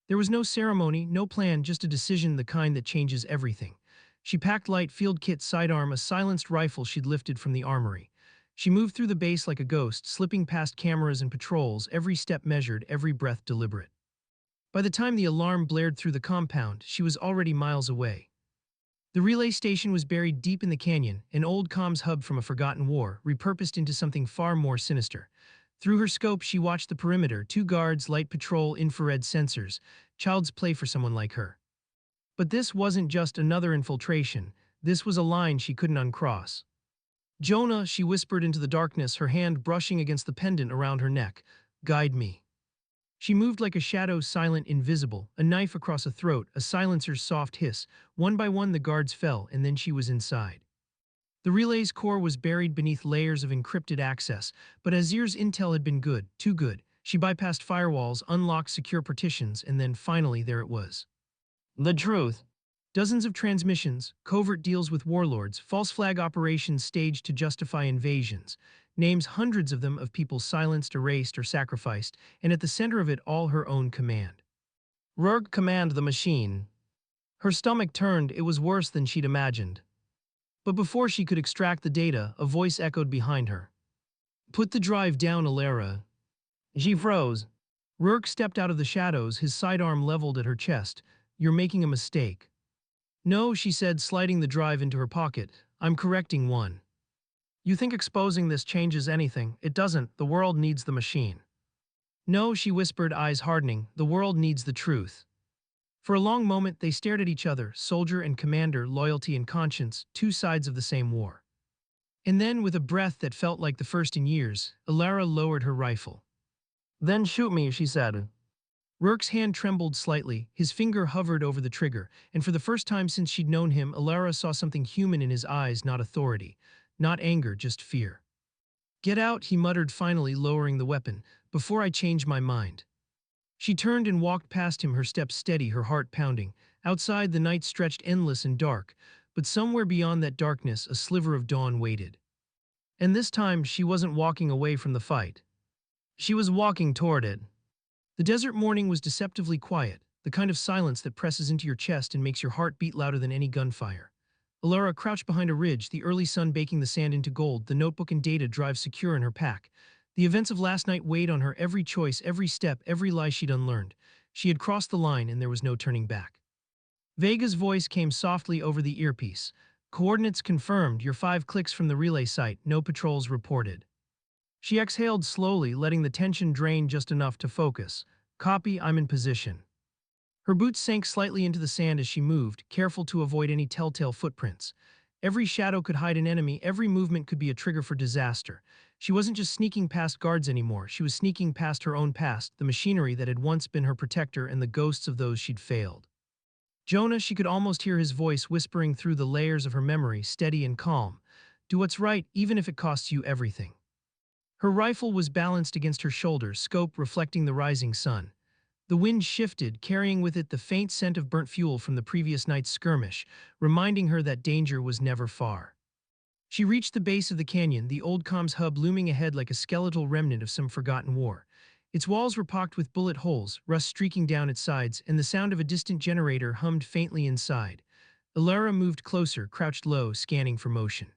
There was no ceremony, no plan, just a decision, the kind that changes everything. She packed light field kit sidearm, a silenced rifle she'd lifted from the armory. She moved through the base like a ghost, slipping past cameras and patrols, every step measured, every breath deliberate. By the time the alarm blared through the compound, she was already miles away. The relay station was buried deep in the canyon, an old comms hub from a forgotten war, repurposed into something far more sinister. Through her scope, she watched the perimeter, 2 guards, light patrol, infrared sensors. Child's play for someone like her. But this wasn't just another infiltration. This was a line she couldn't uncross. "Jonah," she whispered into the darkness, her hand brushing against the pendant around her neck. "Guide me." She moved like a shadow, silent, invisible, a knife across a throat, a silencer's soft hiss. One by one the guards fell, and then she was inside. The relay's core was buried beneath layers of encrypted access, but Azeer's intel had been good, too good. She bypassed firewalls, unlocked secure partitions, and then finally there it was. The truth. Dozens of transmissions, covert deals with warlords, false flag operations staged to justify invasions. Names, hundreds of them, of people silenced, erased, or sacrificed, and at the center of it all, her own command. Rourke command the machine. Her stomach turned, it was worse than she'd imagined. But before she could extract the data, a voice echoed behind her. "Put the drive down, Elara." She froze. Rourke stepped out of the shadows, his sidearm leveled at her chest. "You're making a mistake." "No," she said, sliding the drive into her pocket. "I'm correcting one." "You think exposing this changes anything? It doesn't. The world needs the machine." "No," she whispered, eyes hardening. "The world needs the truth." For a long moment, they stared at each other, soldier and commander, loyalty and conscience, 2 sides of the same war. And then, with a breath that felt like the first in years, Elara lowered her rifle. "Then shoot me," she said. Rourke's hand trembled slightly, his finger hovered over the trigger, and for the first time since she'd known him, Elara saw something human in his eyes, not authority, not anger, just fear. "Get out," he muttered, finally lowering the weapon, "before I change my mind." She turned and walked past him, her steps steady, her heart pounding. Outside, the night stretched endless and dark, but somewhere beyond that darkness, a sliver of dawn waited. And this time, she wasn't walking away from the fight. She was walking toward it. The desert morning was deceptively quiet, the kind of silence that presses into your chest and makes your heart beat louder than any gunfire. Elara crouched behind a ridge, the early sun baking the sand into gold, the notebook and data drive secure in her pack. The events of last night weighed on her, every choice, every step, every lie she'd unlearned. She had crossed the line and there was no turning back. Vega's voice came softly over the earpiece. Coordinates confirmed, your 5 clicks from the relay site, no patrols reported. She exhaled slowly, letting the tension drain just enough to focus. Copy, I'm in position. Her boots sank slightly into the sand as she moved, careful to avoid any telltale footprints. Every shadow could hide an enemy, every movement could be a trigger for disaster. She wasn't just sneaking past guards anymore, she was sneaking past her own past, the machinery that had once been her protector and the ghosts of those she'd failed. Jonah, she could almost hear his voice whispering through the layers of her memory, steady and calm. Do what's right, even if it costs you everything. Her rifle was balanced against her shoulder, scope reflecting the rising sun. The wind shifted, carrying with it the faint scent of burnt fuel from the previous night's skirmish, reminding her that danger was never far. She reached the base of the canyon, the old comms hub looming ahead like a skeletal remnant of some forgotten war. Its walls were pocked with bullet holes, rust streaking down its sides, and the sound of a distant generator hummed faintly inside. Elara moved closer, crouched low, scanning for motion.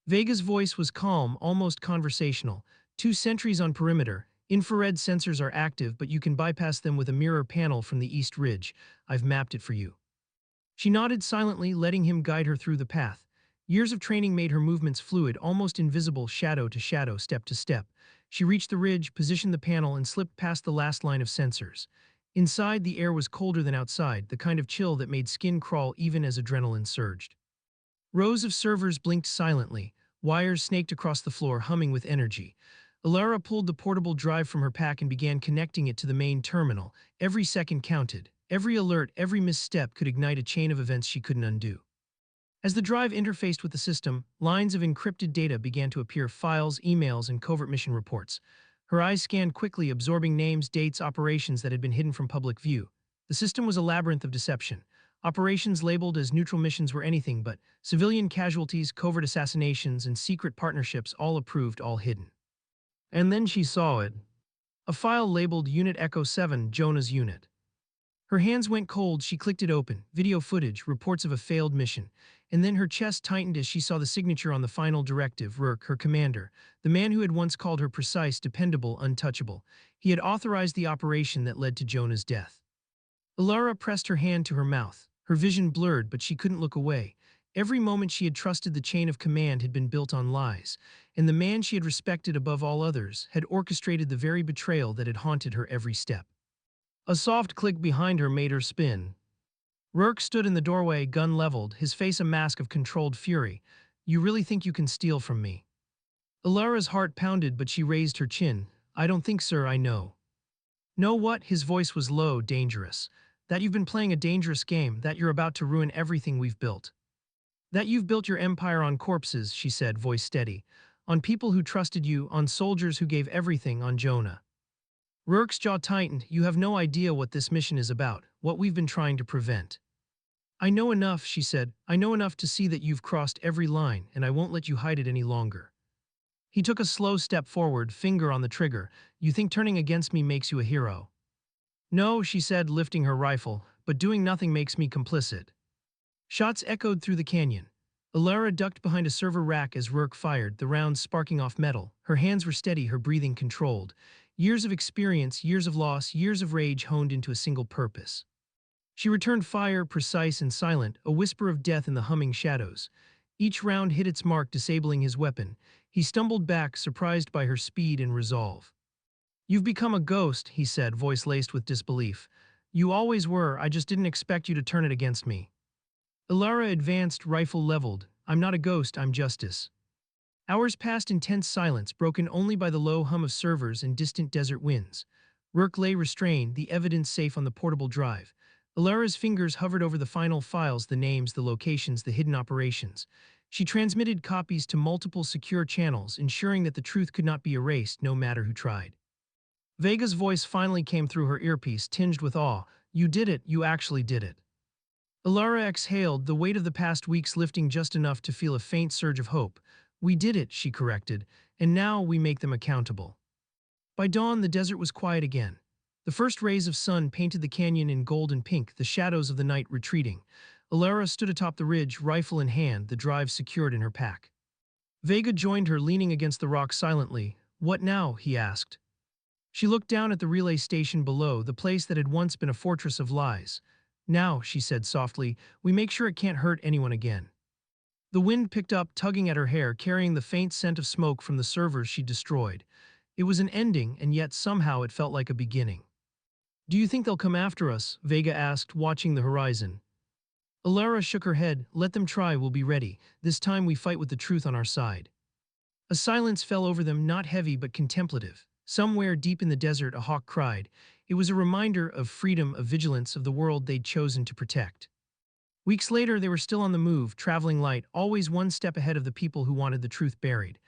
Vega's voice was calm, almost conversational. 2 sentries on perimeter. Infrared sensors are active, but you can bypass them with a mirror panel from the east ridge. I've mapped it for you. She nodded silently, letting him guide her through the path. Years of training made her movements fluid, almost invisible, shadow to shadow, step to step. She reached the ridge, positioned the panel, and slipped past the last line of sensors. Inside, the air was colder than outside, the kind of chill that made skin crawl even as adrenaline surged. Rows of servers blinked silently, wires snaked across the floor, humming with energy. Elara pulled the portable drive from her pack and began connecting it to the main terminal. Every second counted. Every alert, every misstep could ignite a chain of events she couldn't undo. As the drive interfaced with the system, lines of encrypted data began to appear, files, emails, and covert mission reports. Her eyes scanned quickly, absorbing names, dates, operations that had been hidden from public view. The system was a labyrinth of deception. Operations labeled as neutral missions were anything but civilian casualties, covert assassinations, and secret partnerships, all approved, all hidden. And then she saw it. A file labeled Unit Echo 7, Jonah's unit. Her hands went cold, she clicked it open. Video footage, reports of a failed mission. And then her chest tightened as she saw the signature on the final directive. Rourke, her commander, the man who had once called her precise, dependable, untouchable. He had authorized the operation that led to Jonah's death. Elara pressed her hand to her mouth. Her vision blurred, but she couldn't look away. Every moment she had trusted the chain of command had been built on lies, and the man she had respected above all others had orchestrated the very betrayal that had haunted her every step. A soft click behind her made her spin. Rourke stood in the doorway, gun leveled, his face a mask of controlled fury. You really think you can steal from me? Elara's heart pounded, but she raised her chin. I don't think, sir, I know. Know what? His voice was low, dangerous. That you've been playing a dangerous game, that you're about to ruin everything we've built. That you've built your empire on corpses, she said, voice steady. On people who trusted you, on soldiers who gave everything, on Jonah. Rourke's jaw tightened. You have no idea what this mission is about, what we've been trying to prevent. I know enough, she said. I know enough to see that you've crossed every line, and I won't let you hide it any longer. He took a slow step forward, finger on the trigger. You think turning against me makes you a hero? No, she said, lifting her rifle, but doing nothing makes me complicit. Shots echoed through the canyon. Elara ducked behind a server rack as Rourke fired, the rounds sparking off metal. Her hands were steady, her breathing controlled. Years of experience, years of loss, years of rage honed into a single purpose. She returned fire, precise and silent, a whisper of death in the humming shadows. Each round hit its mark, disabling his weapon. He stumbled back, surprised by her speed and resolve. You've become a ghost, he said, voice laced with disbelief. You always were, I just didn't expect you to turn it against me. Elara advanced, rifle leveled. I'm not a ghost, I'm justice. Hours passed in tense silence, broken only by the low hum of servers and distant desert winds. Rourke lay restrained, the evidence safe on the portable drive. Elara's fingers hovered over the final files, the names, the locations, the hidden operations. She transmitted copies to multiple secure channels, ensuring that the truth could not be erased, no matter who tried. Vega's voice finally came through her earpiece, tinged with awe. You did it, you actually did it. Elara exhaled, the weight of the past weeks lifting just enough to feel a faint surge of hope. We did it, she corrected, and now we make them accountable. By dawn, the desert was quiet again. The first rays of sun painted the canyon in gold and pink, the shadows of the night retreating. Elara stood atop the ridge, rifle in hand, the drive secured in her pack. Vega joined her, leaning against the rock silently. "What now?" he asked. She looked down at the relay station below, the place that had once been a fortress of lies. "Now," she said softly, "we make sure it can't hurt anyone again." The wind picked up, tugging at her hair, carrying the faint scent of smoke from the servers she destroyed. It was an ending, and yet somehow it felt like a beginning. "Do you think they'll come after us?" Vega asked, watching the horizon. Elara shook her head. "Let them try, we'll be ready. This time we fight with the truth on our side." A silence fell over them, not heavy but contemplative. Somewhere deep in the desert, a hawk cried. It was a reminder of freedom, of vigilance, of the world they'd chosen to protect. Weeks later, they were still on the move, traveling light, always one step ahead of the people who wanted the truth buried.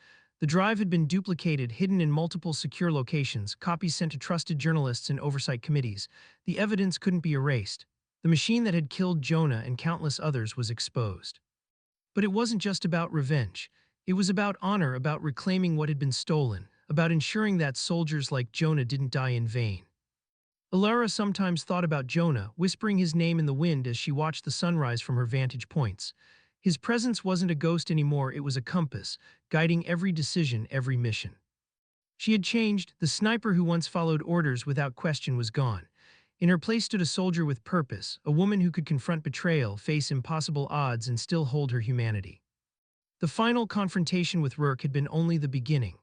The drive had been duplicated, hidden in multiple secure locations, copies sent to trusted journalists and oversight committees. The evidence couldn't be erased. The machine that had killed Jonah and countless others was exposed. But it wasn't just about revenge. It was about honor, about reclaiming what had been stolen, about ensuring that soldiers like Jonah didn't die in vain. Elara sometimes thought about Jonah, whispering his name in the wind as she watched the sunrise from her vantage points. His presence wasn't a ghost anymore, it was a compass, guiding every decision, every mission. She had changed. The sniper who once followed orders without question was gone. In her place stood a soldier with purpose, a woman who could confront betrayal, face impossible odds, and still hold her humanity. The final confrontation with Rourke had been only the beginning.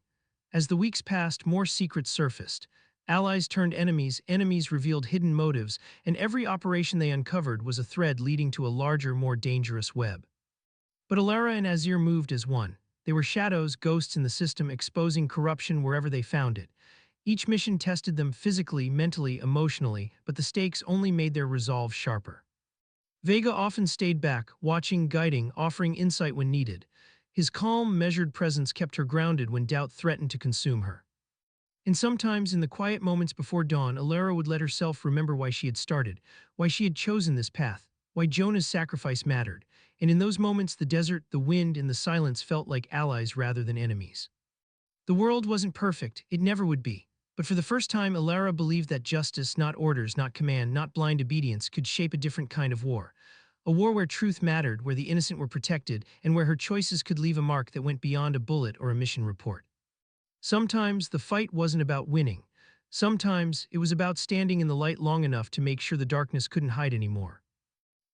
As the weeks passed, more secrets surfaced. Allies turned enemies, enemies revealed hidden motives, and every operation they uncovered was a thread leading to a larger, more dangerous web. But Elara and Azeer moved as one. They were shadows, ghosts in the system, exposing corruption wherever they found it. Each mission tested them physically, mentally, emotionally, but the stakes only made their resolve sharper. Vega often stayed back, watching, guiding, offering insight when needed. His calm, measured presence kept her grounded when doubt threatened to consume her. And sometimes, in the quiet moments before dawn, Elara would let herself remember why she had started, why she had chosen this path, why Jonah's sacrifice mattered. And in those moments, the desert, the wind, and the silence felt like allies rather than enemies. The world wasn't perfect, it never would be. But for the first time, Elara believed that justice, not orders, not command, not blind obedience, could shape a different kind of war. A war where truth mattered, where the innocent were protected, and where her choices could leave a mark that went beyond a bullet or a mission report. Sometimes the fight wasn't about winning. Sometimes it was about standing in the light long enough to make sure the darkness couldn't hide anymore.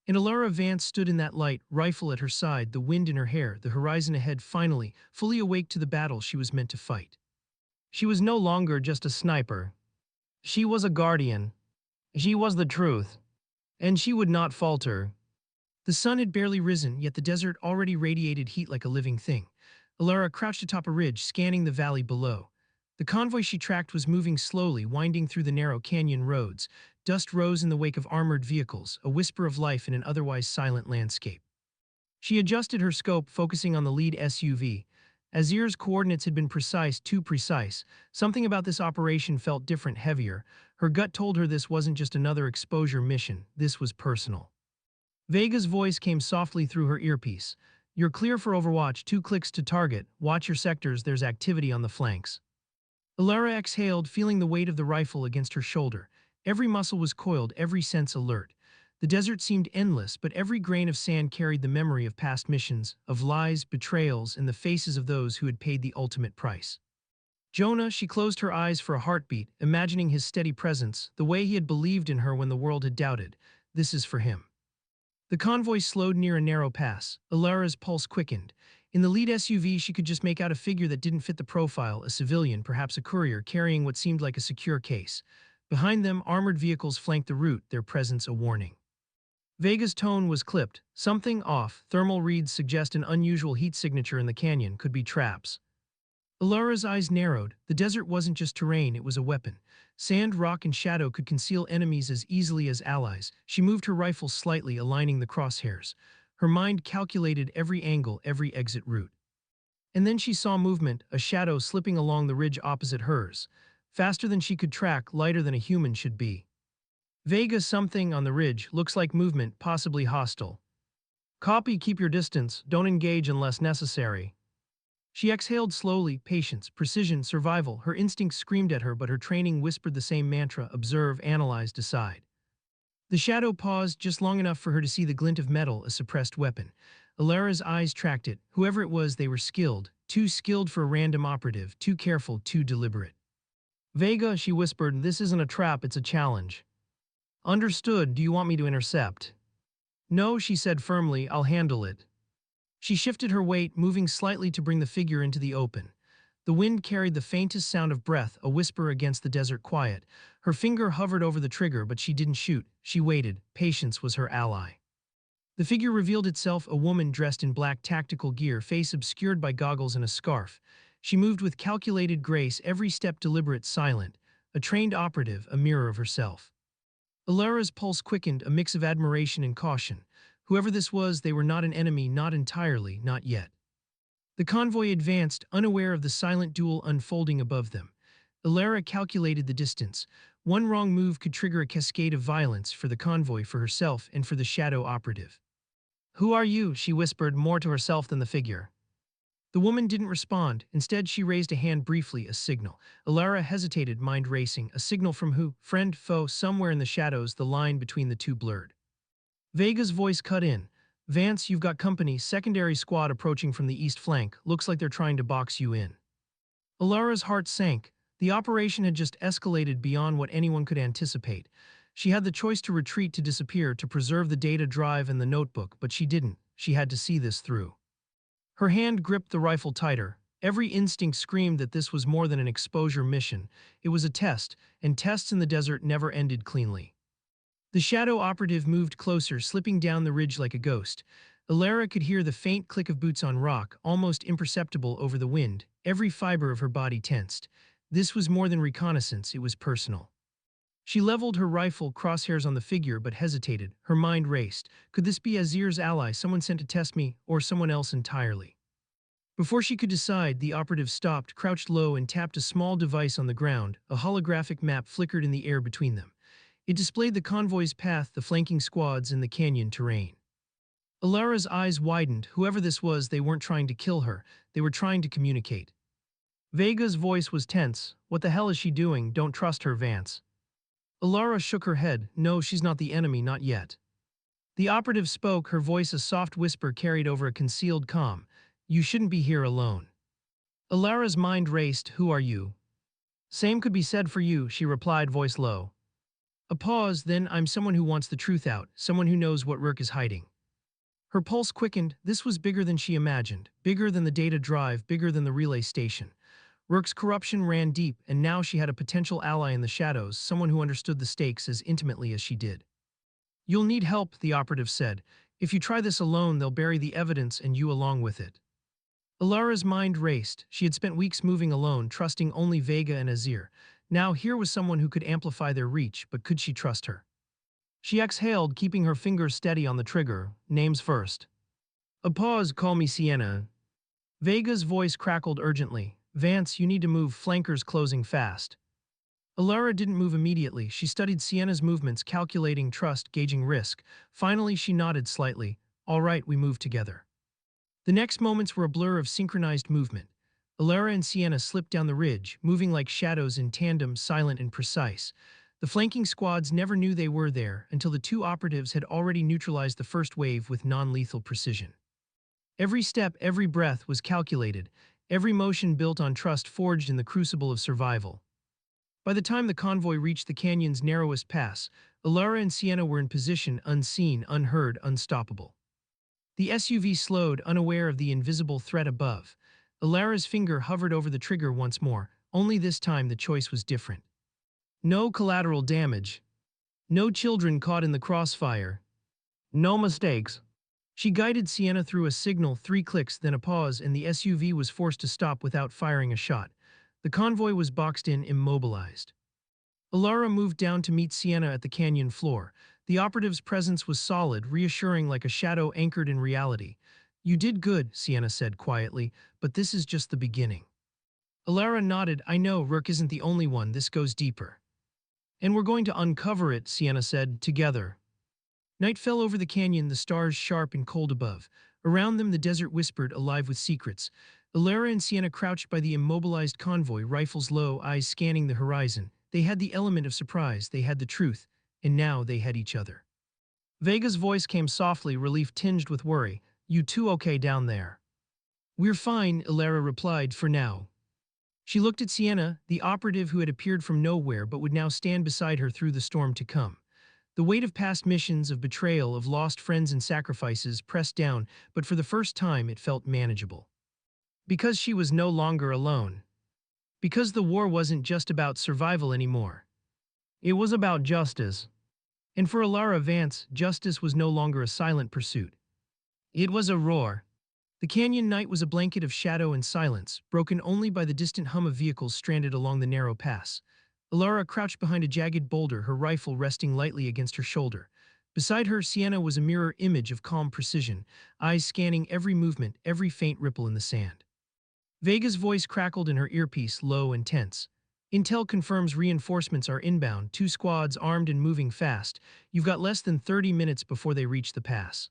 And Elara Vance stood in that light, rifle at her side, the wind in her hair, the horizon ahead, finally, fully awake to the battle she was meant to fight. She was no longer just a sniper. She was a guardian. She was the truth. And she would not falter. The sun had barely risen, yet the desert already radiated heat like a living thing. Elara crouched atop a ridge, scanning the valley below. The convoy she tracked was moving slowly, winding through the narrow canyon roads. Dust rose in the wake of armored vehicles, a whisper of life in an otherwise silent landscape. She adjusted her scope, focusing on the lead SUV. Azeer's coordinates had been precise, too precise. Something about this operation felt different, heavier. Her gut told her this wasn't just another exposure mission, this was personal. Vega's voice came softly through her earpiece. "You're clear for Overwatch, 2 clicks to target. Watch your sectors, there's activity on the flanks." Elara exhaled, feeling the weight of the rifle against her shoulder. Every muscle was coiled, every sense alert. The desert seemed endless, but every grain of sand carried the memory of past missions, of lies, betrayals, and the faces of those who had paid the ultimate price. Jonah, she closed her eyes for a heartbeat, imagining his steady presence, the way he had believed in her when the world had doubted. This is for him. The convoy slowed near a narrow pass. Elara's pulse quickened. In the lead SUV, she could just make out a figure that didn't fit the profile, a civilian, perhaps a courier, carrying what seemed like a secure case. Behind them, armored vehicles flanked the route, their presence a warning. Vega's tone was clipped. Something off. Thermal reads suggest an unusual heat signature in the canyon, could be traps. Elara's eyes narrowed. The desert wasn't just terrain, it was a weapon. Sand, rock, and shadow could conceal enemies as easily as allies. She moved her rifle slightly, aligning the crosshairs. Her mind calculated every angle, every exit route. And then she saw movement, a shadow slipping along the ridge opposite hers. Faster than she could track, lighter than a human should be. Vega, something on the ridge, looks like movement, possibly hostile. Copy, keep your distance, don't engage unless necessary. She exhaled slowly, patience, precision, survival. Her instincts screamed at her, but her training whispered the same mantra: observe, analyze, decide. The shadow paused just long enough for her to see the glint of metal, a suppressed weapon. Elara's eyes tracked it. Whoever it was, they were skilled. Too skilled for a random operative, too careful, too deliberate. Vega, she whispered, this isn't a trap, it's a challenge. Understood, do you want me to intercept? No, she said firmly, I'll handle it. She shifted her weight, moving slightly to bring the figure into the open. The wind carried the faintest sound of breath, a whisper against the desert quiet. Her finger hovered over the trigger, but she didn't shoot. She waited. Patience was her ally. The figure revealed itself, a woman dressed in black tactical gear, face obscured by goggles and a scarf. She moved with calculated grace, every step deliberate, silent. A trained operative, a mirror of herself. Elara's pulse quickened, a mix of admiration and caution. Whoever this was, they were not an enemy, not entirely, not yet. The convoy advanced, unaware of the silent duel unfolding above them. Elara calculated the distance. One wrong move could trigger a cascade of violence for the convoy, for herself, and for the shadow operative. Who are you? She whispered, more to herself than the figure. The woman didn't respond. Instead, she raised a hand briefly, a signal. Elara hesitated, mind racing. A signal from who? Friend, foe? Somewhere in the shadows, the line between the two blurred. Vega's voice cut in. Vance, you've got company, secondary squad approaching from the east flank. Looks like they're trying to box you in. Elara's heart sank. The operation had just escalated beyond what anyone could anticipate. She had the choice to retreat, to disappear, to preserve the data drive and the notebook, but she didn't. She had to see this through. Her hand gripped the rifle tighter. Every instinct screamed that this was more than an exposure mission. It was a test, and tests in the desert never ended cleanly. The shadow operative moved closer, slipping down the ridge like a ghost. Elara could hear the faint click of boots on rock, almost imperceptible over the wind. Every fiber of her body tensed. This was more than reconnaissance, it was personal. She leveled her rifle, crosshairs on the figure, but hesitated. Her mind raced. Could this be Azeer's ally, someone sent to test me, or someone else entirely? Before she could decide, the operative stopped, crouched low, and tapped a small device on the ground. A holographic map flickered in the air between them. It displayed the convoy's path, the flanking squads, and the canyon terrain. Elara's eyes widened. Whoever this was, they weren't trying to kill her. They were trying to communicate. Vega's voice was tense. What the hell is she doing? Don't trust her, Vance. Elara shook her head. No, she's not the enemy, not yet. The operative spoke, her voice a soft whisper carried over a concealed calm. You shouldn't be here alone. Elara's mind raced. Who are you? Same could be said for you, she replied, voice low. A pause, then I'm someone who wants the truth out, someone who knows what Rourke is hiding. Her pulse quickened. This was bigger than she imagined, bigger than the data drive, bigger than the relay station. Rourke's corruption ran deep, and now she had a potential ally in the shadows, someone who understood the stakes as intimately as she did. You'll need help, the operative said. If you try this alone, they'll bury the evidence and you along with it. Elara's mind raced. She had spent weeks moving alone, trusting only Vega and Azeer. Now here was someone who could amplify their reach, but could she trust her? She exhaled, keeping her fingers steady on the trigger. Names first. A pause. Call me Sienna. Vega's voice crackled urgently. Vance, you need to move, flankers closing fast. Elara didn't move immediately. She studied Sienna's movements, calculating trust, gauging risk. Finally, she nodded slightly. All right, we move together. The next moments were a blur of synchronized movement. Elara and Sienna slipped down the ridge, moving like shadows in tandem, silent and precise. The flanking squads never knew they were there until the two operatives had already neutralized the first wave with non-lethal precision. Every step, every breath was calculated, every motion built on trust forged in the crucible of survival. By the time the convoy reached the canyon's narrowest pass, Elara and Sienna were in position, unseen, unheard, unstoppable. The SUV slowed, unaware of the invisible threat above. Elara's finger hovered over the trigger once more, only this time the choice was different. No collateral damage. No children caught in the crossfire. No mistakes. She guided Sienna through a signal, 3 clicks, then a pause, and the SUV was forced to stop without firing a shot. The convoy was boxed in, immobilized. Elara moved down to meet Sienna at the canyon floor. The operative's presence was solid, reassuring like a shadow anchored in reality. You did good, Sienna said quietly, but this is just the beginning. Elara nodded. I know, Rourke isn't the only one, this goes deeper. And we're going to uncover it, Sienna said, together. Night fell over the canyon, the stars sharp and cold above. Around them the desert whispered, alive with secrets. Elara and Sienna crouched by the immobilized convoy, rifles low, eyes scanning the horizon. They had the element of surprise, they had the truth, and now they had each other. Vega's voice came softly, relief tinged with worry. You two okay down there? We're fine, Elara replied, for now. She looked at Sienna, the operative who had appeared from nowhere but would now stand beside her through the storm to come. The weight of past missions, of betrayal, of lost friends and sacrifices pressed down, but for the first time it felt manageable. Because she was no longer alone. Because the war wasn't just about survival anymore. It was about justice. And for Elara Vance, justice was no longer a silent pursuit. It was a roar. The canyon night was a blanket of shadow and silence, broken only by the distant hum of vehicles stranded along the narrow pass. Elara crouched behind a jagged boulder, her rifle resting lightly against her shoulder. Beside her, Sienna was a mirror image of calm precision, eyes scanning every movement, every faint ripple in the sand. Vega's voice crackled in her earpiece, low and tense. Intel confirms reinforcements are inbound, 2 squads armed and moving fast. You've got less than 30 minutes before they reach the pass.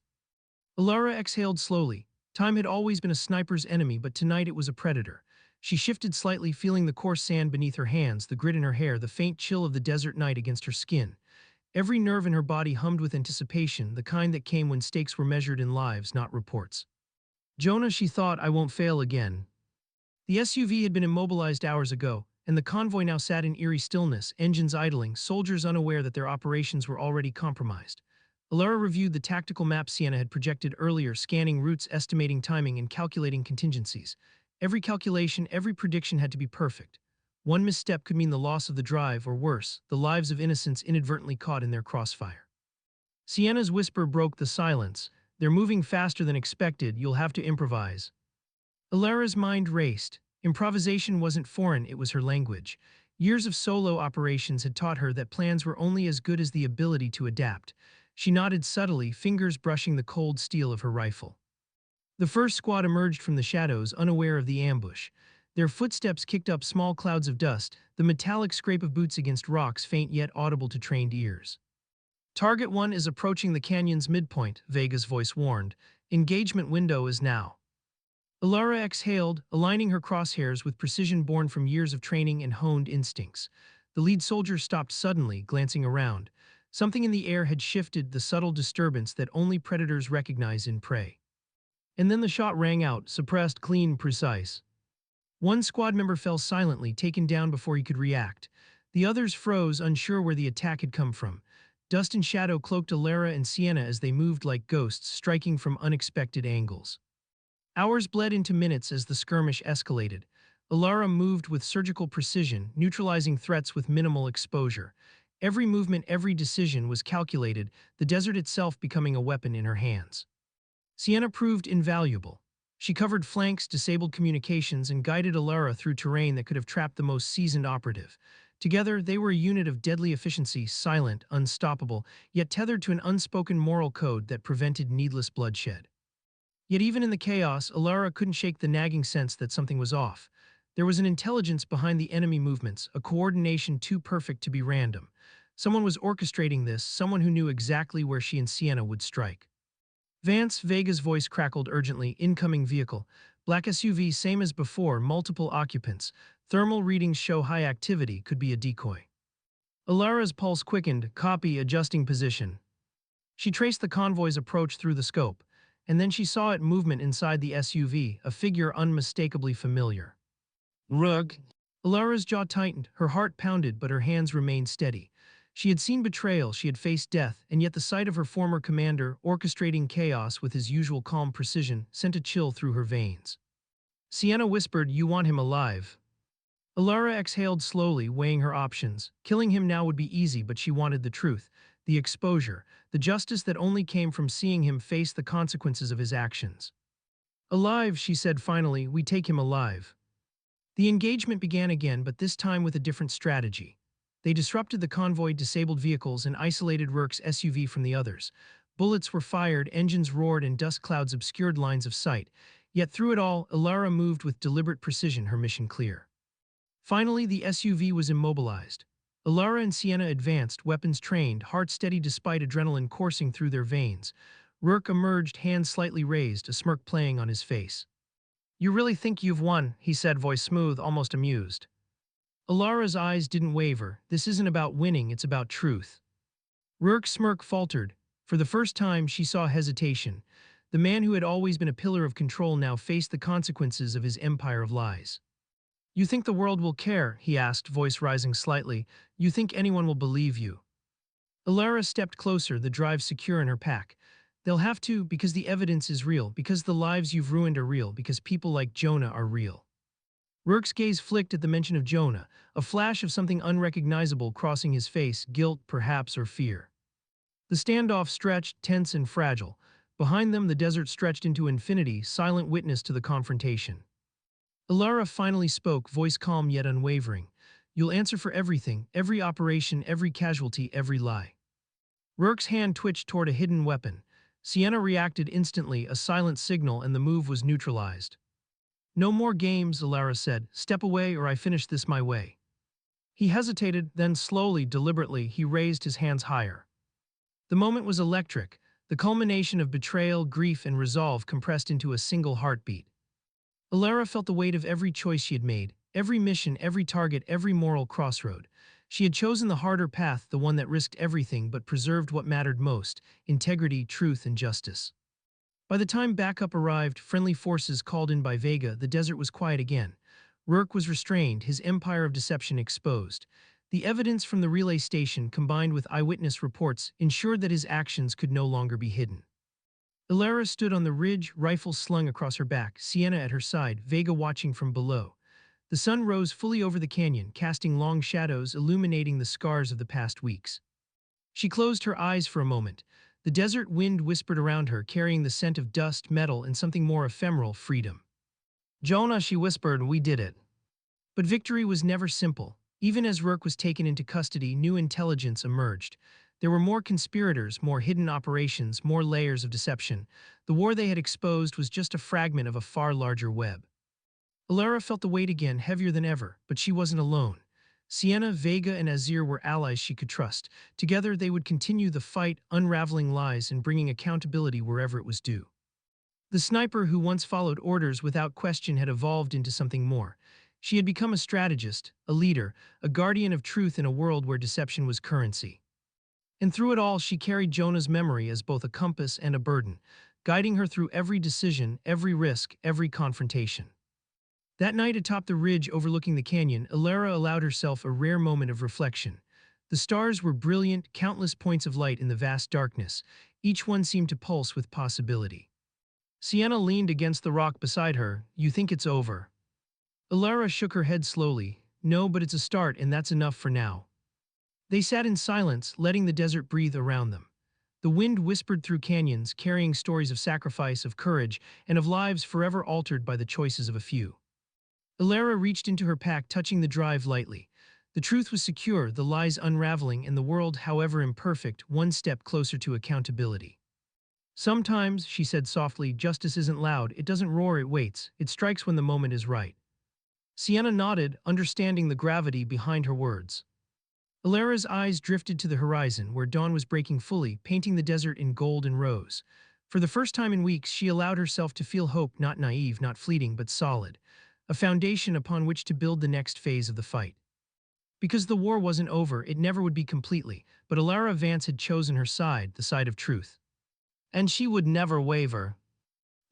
Elara exhaled slowly. Time had always been a sniper's enemy, but tonight it was a predator. She shifted slightly, feeling the coarse sand beneath her hands, the grit in her hair, the faint chill of the desert night against her skin. Every nerve in her body hummed with anticipation, the kind that came when stakes were measured in lives, not reports. Jonah, she thought, I won't fail again. The SUV had been immobilized hours ago, and the convoy now sat in eerie stillness, engines idling, soldiers unaware that their operations were already compromised. Elara reviewed the tactical map Sienna had projected earlier, scanning routes, estimating timing, and calculating contingencies. Every calculation, every prediction had to be perfect. One misstep could mean the loss of the drive, or worse, the lives of innocents inadvertently caught in their crossfire. Sienna's whisper broke the silence. They're moving faster than expected, you'll have to improvise. Elara's mind raced. Improvisation wasn't foreign, it was her language. Years of solo operations had taught her that plans were only as good as the ability to adapt. She nodded subtly, fingers brushing the cold steel of her rifle. The first squad emerged from the shadows, unaware of the ambush. Their footsteps kicked up small clouds of dust, the metallic scrape of boots against rocks faint yet audible to trained ears. Target 1 is approaching the canyon's midpoint, Vega's voice warned. Engagement window is now. Elara exhaled, aligning her crosshairs with precision born from years of training and honed instincts. The lead soldier stopped suddenly, glancing around. Something in the air had shifted, the subtle disturbance that only predators recognize in prey. And then the shot rang out, suppressed, clean, precise. One squad member fell silently, taken down before he could react. The others froze, unsure where the attack had come from. Dust and shadow cloaked Elara and Sienna as they moved like ghosts, striking from unexpected angles. Hours bled into minutes as the skirmish escalated. Elara moved with surgical precision, neutralizing threats with minimal exposure. Every movement, every decision was calculated, the desert itself becoming a weapon in her hands. Sienna proved invaluable. She covered flanks, disabled communications, and guided Elara through terrain that could have trapped the most seasoned operative. Together, they were a unit of deadly efficiency, silent, unstoppable, yet tethered to an unspoken moral code that prevented needless bloodshed. Yet even in the chaos, Elara couldn't shake the nagging sense that something was off. There was an intelligence behind the enemy movements, a coordination too perfect to be random. Someone was orchestrating this, someone who knew exactly where she and Sienna would strike. Vance, Vega's voice crackled urgently, incoming vehicle. Black SUV, same as before, multiple occupants. Thermal readings show high activity, could be a decoy. Elara's pulse quickened, copy, adjusting position. She traced the convoy's approach through the scope, and then she saw it movement inside the SUV, a figure unmistakably familiar. Rug. Elara's jaw tightened, her heart pounded, but her hands remained steady. She had seen betrayal, she had faced death, and yet the sight of her former commander, orchestrating chaos with his usual calm precision, sent a chill through her veins. Sienna whispered, "You want him alive." Elara exhaled slowly, weighing her options. Killing him now would be easy, but she wanted the truth, the exposure, the justice that only came from seeing him face the consequences of his actions. "Alive," she said finally, "we take him alive." The engagement began again, but this time with a different strategy. They disrupted the convoy, disabled vehicles, and isolated Rourke's SUV from the others. Bullets were fired, engines roared, and dust clouds obscured lines of sight. Yet through it all, Elara moved with deliberate precision, her mission clear. Finally, the SUV was immobilized. Elara and Sienna advanced, weapons trained, hearts steady despite adrenaline coursing through their veins. Rourke emerged, hands slightly raised, a smirk playing on his face. "You really think you've won?" he said, voice smooth, almost amused. Elara's eyes didn't waver. "This isn't about winning, it's about truth." Rourke's smirk faltered. For the first time, she saw hesitation. The man who had always been a pillar of control now faced the consequences of his empire of lies. "You think the world will care?" he asked, voice rising slightly. "You think anyone will believe you?" Elara stepped closer, the drive secure in her pack. "They'll have to, because the evidence is real, because the lives you've ruined are real, because people like Jonah are real." Rourke's gaze flicked at the mention of Jonah, a flash of something unrecognizable crossing his face, guilt, perhaps, or fear. The standoff stretched, tense and fragile. Behind them, the desert stretched into infinity, silent witness to the confrontation. Elara finally spoke, voice calm yet unwavering. "You'll answer for everything, every operation, every casualty, every lie." Rourke's hand twitched toward a hidden weapon. Sienna reacted instantly, a silent signal, and the move was neutralized. "No more games," Elara said. "Step away or I finish this my way." He hesitated, then slowly, deliberately, he raised his hands higher. The moment was electric, the culmination of betrayal, grief, and resolve compressed into a single heartbeat. Elara felt the weight of every choice she had made, every mission, every target, every moral crossroad. She had chosen the harder path, the one that risked everything but preserved what mattered most: integrity, truth, and justice. By the time backup arrived, friendly forces called in by Vega, the desert was quiet again. Rourke was restrained, his empire of deception exposed. The evidence from the relay station, combined with eyewitness reports, ensured that his actions could no longer be hidden. Elara stood on the ridge, rifle slung across her back, Sienna at her side, Vega watching from below. The sun rose fully over the canyon, casting long shadows, illuminating the scars of the past weeks. She closed her eyes for a moment. The desert wind whispered around her, carrying the scent of dust, metal, and something more ephemeral: freedom. "Jonah," she whispered, "we did it." But victory was never simple. Even as Rourke was taken into custody, new intelligence emerged. There were more conspirators, more hidden operations, more layers of deception. The war they had exposed was just a fragment of a far larger web. Elara felt the weight again, heavier than ever, but she wasn't alone. Sienna, Vega, and Azeer were allies she could trust. Together, they would continue the fight, unraveling lies and bringing accountability wherever it was due. The sniper who once followed orders without question had evolved into something more. She had become a strategist, a leader, a guardian of truth in a world where deception was currency. And through it all, she carried Jonah's memory as both a compass and a burden, guiding her through every decision, every risk, every confrontation. That night atop the ridge overlooking the canyon, Elara allowed herself a rare moment of reflection. The stars were brilliant, countless points of light in the vast darkness. Each one seemed to pulse with possibility. Sienna leaned against the rock beside her. "You think it's over?" Elara shook her head slowly. "No, but it's a start, and that's enough for now." They sat in silence, letting the desert breathe around them. The wind whispered through canyons, carrying stories of sacrifice, of courage, and of lives forever altered by the choices of a few. Elara reached into her pack, touching the drive lightly. The truth was secure, the lies unraveling, and the world, however imperfect, one step closer to accountability. "Sometimes," she said softly, "justice isn't loud, it doesn't roar, it waits, it strikes when the moment is right." Sienna nodded, understanding the gravity behind her words. Elara's eyes drifted to the horizon, where dawn was breaking fully, painting the desert in gold and rose. For the first time in weeks, she allowed herself to feel hope, not naive, not fleeting, but solid, a foundation upon which to build the next phase of the fight. Because the war wasn't over, it never would be completely, but Elara Vance had chosen her side, the side of truth. And she would never waver.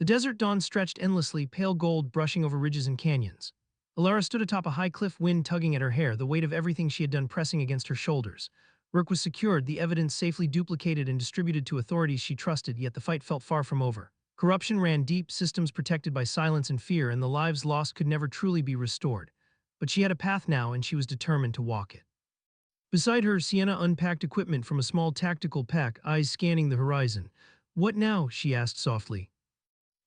The desert dawn stretched endlessly, pale gold brushing over ridges and canyons. Elara stood atop a high cliff, wind tugging at her hair, the weight of everything she had done pressing against her shoulders. Rourke was secured, the evidence safely duplicated and distributed to authorities she trusted, yet the fight felt far from over. Corruption ran deep, systems protected by silence and fear, and the lives lost could never truly be restored. But she had a path now, and she was determined to walk it. Beside her, Sienna unpacked equipment from a small tactical pack, eyes scanning the horizon. "What now?" she asked softly.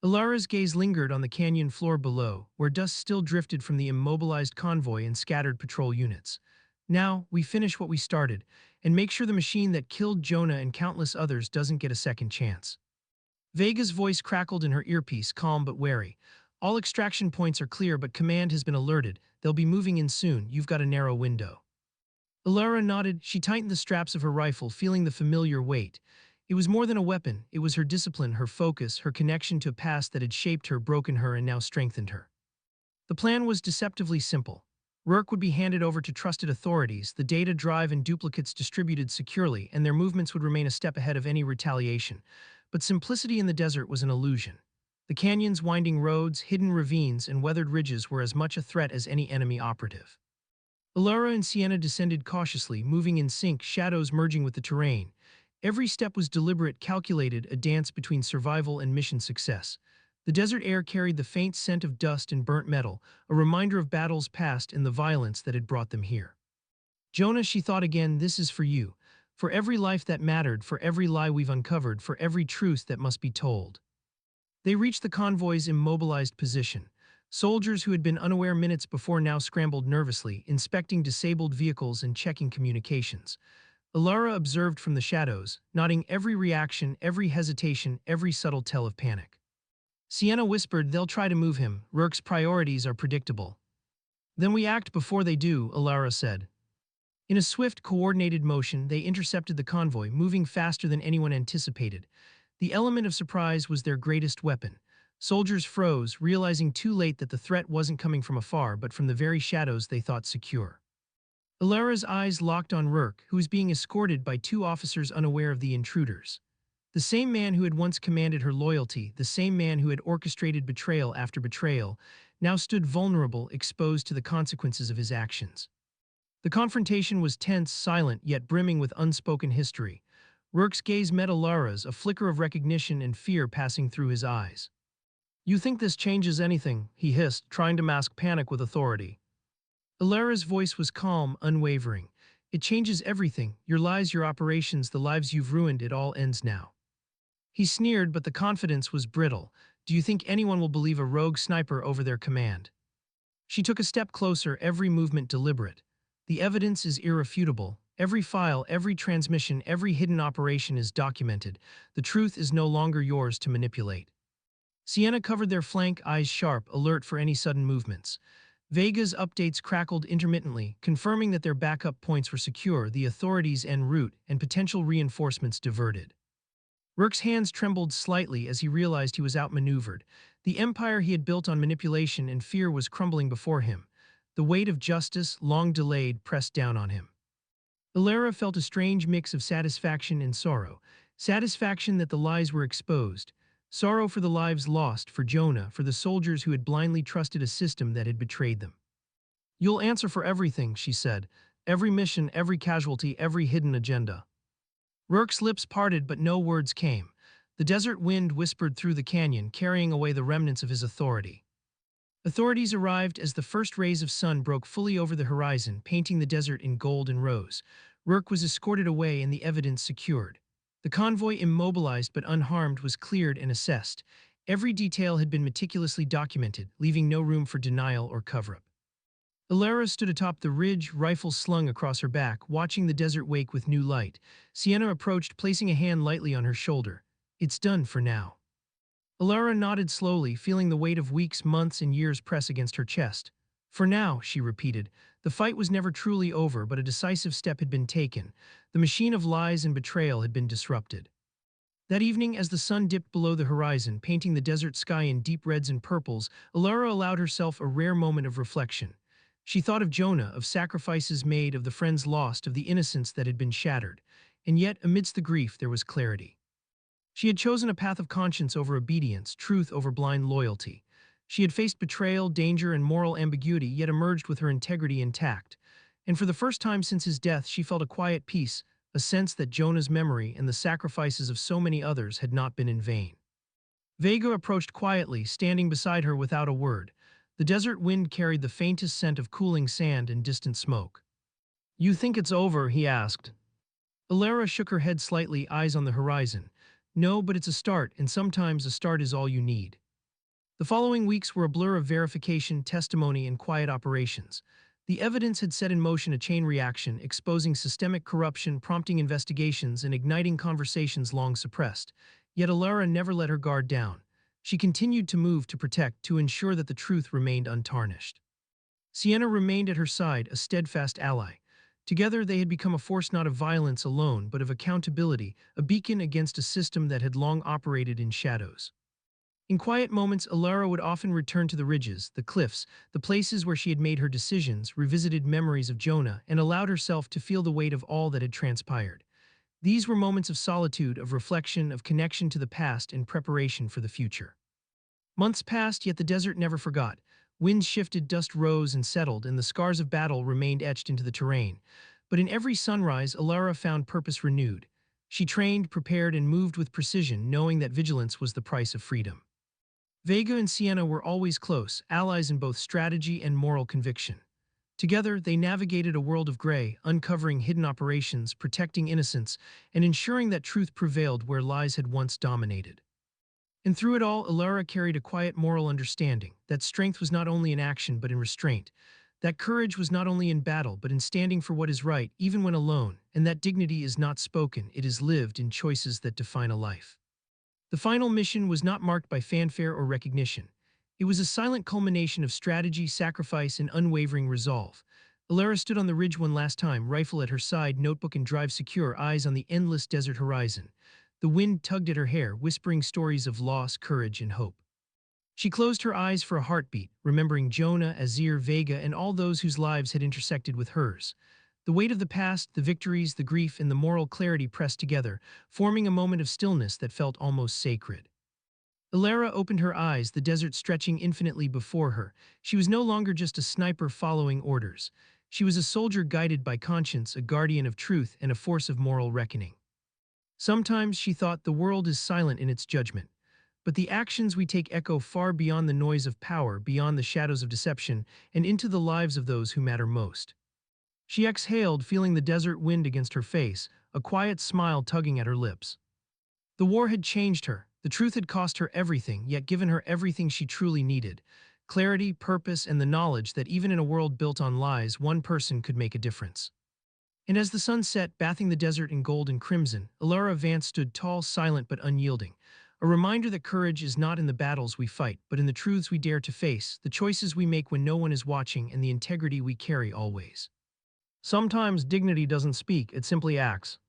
Elara's gaze lingered on the canyon floor below, where dust still drifted from the immobilized convoy and scattered patrol units. "Now, we finish what we started, and make sure the machine that killed Jonah and countless others doesn't get a second chance." Vega's voice crackled in her earpiece, calm but wary. "All extraction points are clear, but command has been alerted. They'll be moving in soon. You've got a narrow window." Elara nodded. She tightened the straps of her rifle, feeling the familiar weight. It was more than a weapon. It was her discipline, her focus, her connection to a past that had shaped her, broken her, and now strengthened her. The plan was deceptively simple. Rourke would be handed over to trusted authorities, the data drive and duplicates distributed securely, and their movements would remain a step ahead of any retaliation. But simplicity in the desert was an illusion. The canyons, winding roads, hidden ravines, and weathered ridges were as much a threat as any enemy operative. Elara and Sienna descended cautiously, moving in sync, shadows merging with the terrain. Every step was deliberate, calculated, a dance between survival and mission success. The desert air carried the faint scent of dust and burnt metal, a reminder of battles past and the violence that had brought them here. Jonah, she thought again, this is for you. For every life that mattered, for every lie we've uncovered, for every truth that must be told. They reached the convoy's immobilized position. Soldiers who had been unaware minutes before now scrambled nervously, inspecting disabled vehicles and checking communications. Elara observed from the shadows, noting every reaction, every hesitation, every subtle tell of panic. Sienna whispered, they'll try to move him. Rourke's priorities are predictable. Then we act before they do, Elara said. In a swift, coordinated motion, they intercepted the convoy, moving faster than anyone anticipated. The element of surprise was their greatest weapon. Soldiers froze, realizing too late that the threat wasn't coming from afar but from the very shadows they thought secure. Elara's eyes locked on Rourke, who was being escorted by two officers unaware of the intruders. The same man who had once commanded her loyalty, the same man who had orchestrated betrayal after betrayal, now stood vulnerable, exposed to the consequences of his actions. The confrontation was tense, silent, yet brimming with unspoken history. Rourke's gaze met Elara's, a flicker of recognition and fear passing through his eyes. You think this changes anything, he hissed, trying to mask panic with authority. Elara's voice was calm, unwavering. It changes everything, your lies, your operations, the lives you've ruined, it all ends now. He sneered, but the confidence was brittle. Do you think anyone will believe a rogue sniper over their command? She took a step closer, every movement deliberate. The evidence is irrefutable. Every file, every transmission, every hidden operation is documented. The truth is no longer yours to manipulate. Sienna covered their flank, eyes sharp, alert for any sudden movements. Vega's updates crackled intermittently, confirming that their backup points were secure, the authorities en route, and potential reinforcements diverted. Rourke's hands trembled slightly as he realized he was outmaneuvered. The empire he had built on manipulation and fear was crumbling before him. The weight of justice, long delayed, pressed down on him. Elara felt a strange mix of satisfaction and sorrow. Satisfaction that the lies were exposed. Sorrow for the lives lost, for Jonah, for the soldiers who had blindly trusted a system that had betrayed them. You'll answer for everything, she said. Every mission, every casualty, every hidden agenda. Rourke's lips parted, but no words came. The desert wind whispered through the canyon, carrying away the remnants of his authority. Authorities arrived as the first rays of sun broke fully over the horizon, painting the desert in gold and rose. Rourke was escorted away and the evidence secured. The convoy, immobilized but unharmed, was cleared and assessed. Every detail had been meticulously documented, leaving no room for denial or cover-up. Elara stood atop the ridge, rifle slung across her back, watching the desert wake with new light. Sienna approached, placing a hand lightly on her shoulder. It's done for now. Elara nodded slowly, feeling the weight of weeks, months, and years press against her chest. For now, she repeated. The fight was never truly over, but a decisive step had been taken. The machine of lies and betrayal had been disrupted. That evening, as the sun dipped below the horizon, painting the desert sky in deep reds and purples, Elara allowed herself a rare moment of reflection. She thought of Jonah, of sacrifices made, of the friends lost, of the innocence that had been shattered. And yet, amidst the grief, there was clarity. She had chosen a path of conscience over obedience, truth over blind loyalty. She had faced betrayal, danger, and moral ambiguity, yet emerged with her integrity intact. And for the first time since his death, she felt a quiet peace, a sense that Jonah's memory and the sacrifices of so many others had not been in vain. Vega approached quietly, standing beside her without a word. The desert wind carried the faintest scent of cooling sand and distant smoke. You think it's over? He asked. Elara shook her head slightly, eyes on the horizon. No, but it's a start, and sometimes a start is all you need. The following weeks were a blur of verification, testimony, and quiet operations. The evidence had set in motion a chain reaction, exposing systemic corruption, prompting investigations, and igniting conversations long suppressed. Yet Elara never let her guard down. She continued to move, to protect, to ensure that the truth remained untarnished. Sienna remained at her side, a steadfast ally. Together they had become a force not of violence alone, but of accountability, a beacon against a system that had long operated in shadows. In quiet moments, Elara would often return to the ridges, the cliffs, the places where she had made her decisions, revisited memories of Jonah, and allowed herself to feel the weight of all that had transpired. These were moments of solitude, of reflection, of connection to the past and preparation for the future. Months passed, yet the desert never forgot. Winds shifted, dust rose and settled, and the scars of battle remained etched into the terrain. But in every sunrise, Elara found purpose renewed. She trained, prepared, and moved with precision, knowing that vigilance was the price of freedom. Vega and Sienna were always close, allies in both strategy and moral conviction. Together, they navigated a world of gray, uncovering hidden operations, protecting innocence, and ensuring that truth prevailed where lies had once dominated. And through it all, Elara carried a quiet moral understanding that strength was not only in action but in restraint, that courage was not only in battle but in standing for what is right, even when alone, and that dignity is not spoken, it is lived in choices that define a life. The final mission was not marked by fanfare or recognition. It was a silent culmination of strategy, sacrifice, and unwavering resolve. Elara stood on the ridge one last time, rifle at her side, notebook and drive secure, eyes on the endless desert horizon. The wind tugged at her hair, whispering stories of loss, courage, and hope. She closed her eyes for a heartbeat, remembering Jonah, Azeer, Vega, and all those whose lives had intersected with hers. The weight of the past, the victories, the grief, and the moral clarity pressed together, forming a moment of stillness that felt almost sacred. Elara opened her eyes, the desert stretching infinitely before her. She was no longer just a sniper following orders. She was a soldier guided by conscience, a guardian of truth, and a force of moral reckoning. Sometimes she thought the world is silent in its judgment, but the actions we take echo far beyond the noise of power, beyond the shadows of deception, and into the lives of those who matter most. She exhaled, feeling the desert wind against her face, a quiet smile tugging at her lips. The war had changed her. The truth had cost her everything, yet given her everything she truly needed: clarity, purpose, and the knowledge that even in a world built on lies, one person could make a difference. And as the sun set, bathing the desert in gold and crimson, Elara Vance stood tall, silent, but unyielding. A reminder that courage is not in the battles we fight, but in the truths we dare to face, the choices we make when no one is watching, and the integrity we carry always. Sometimes dignity doesn't speak, it simply acts.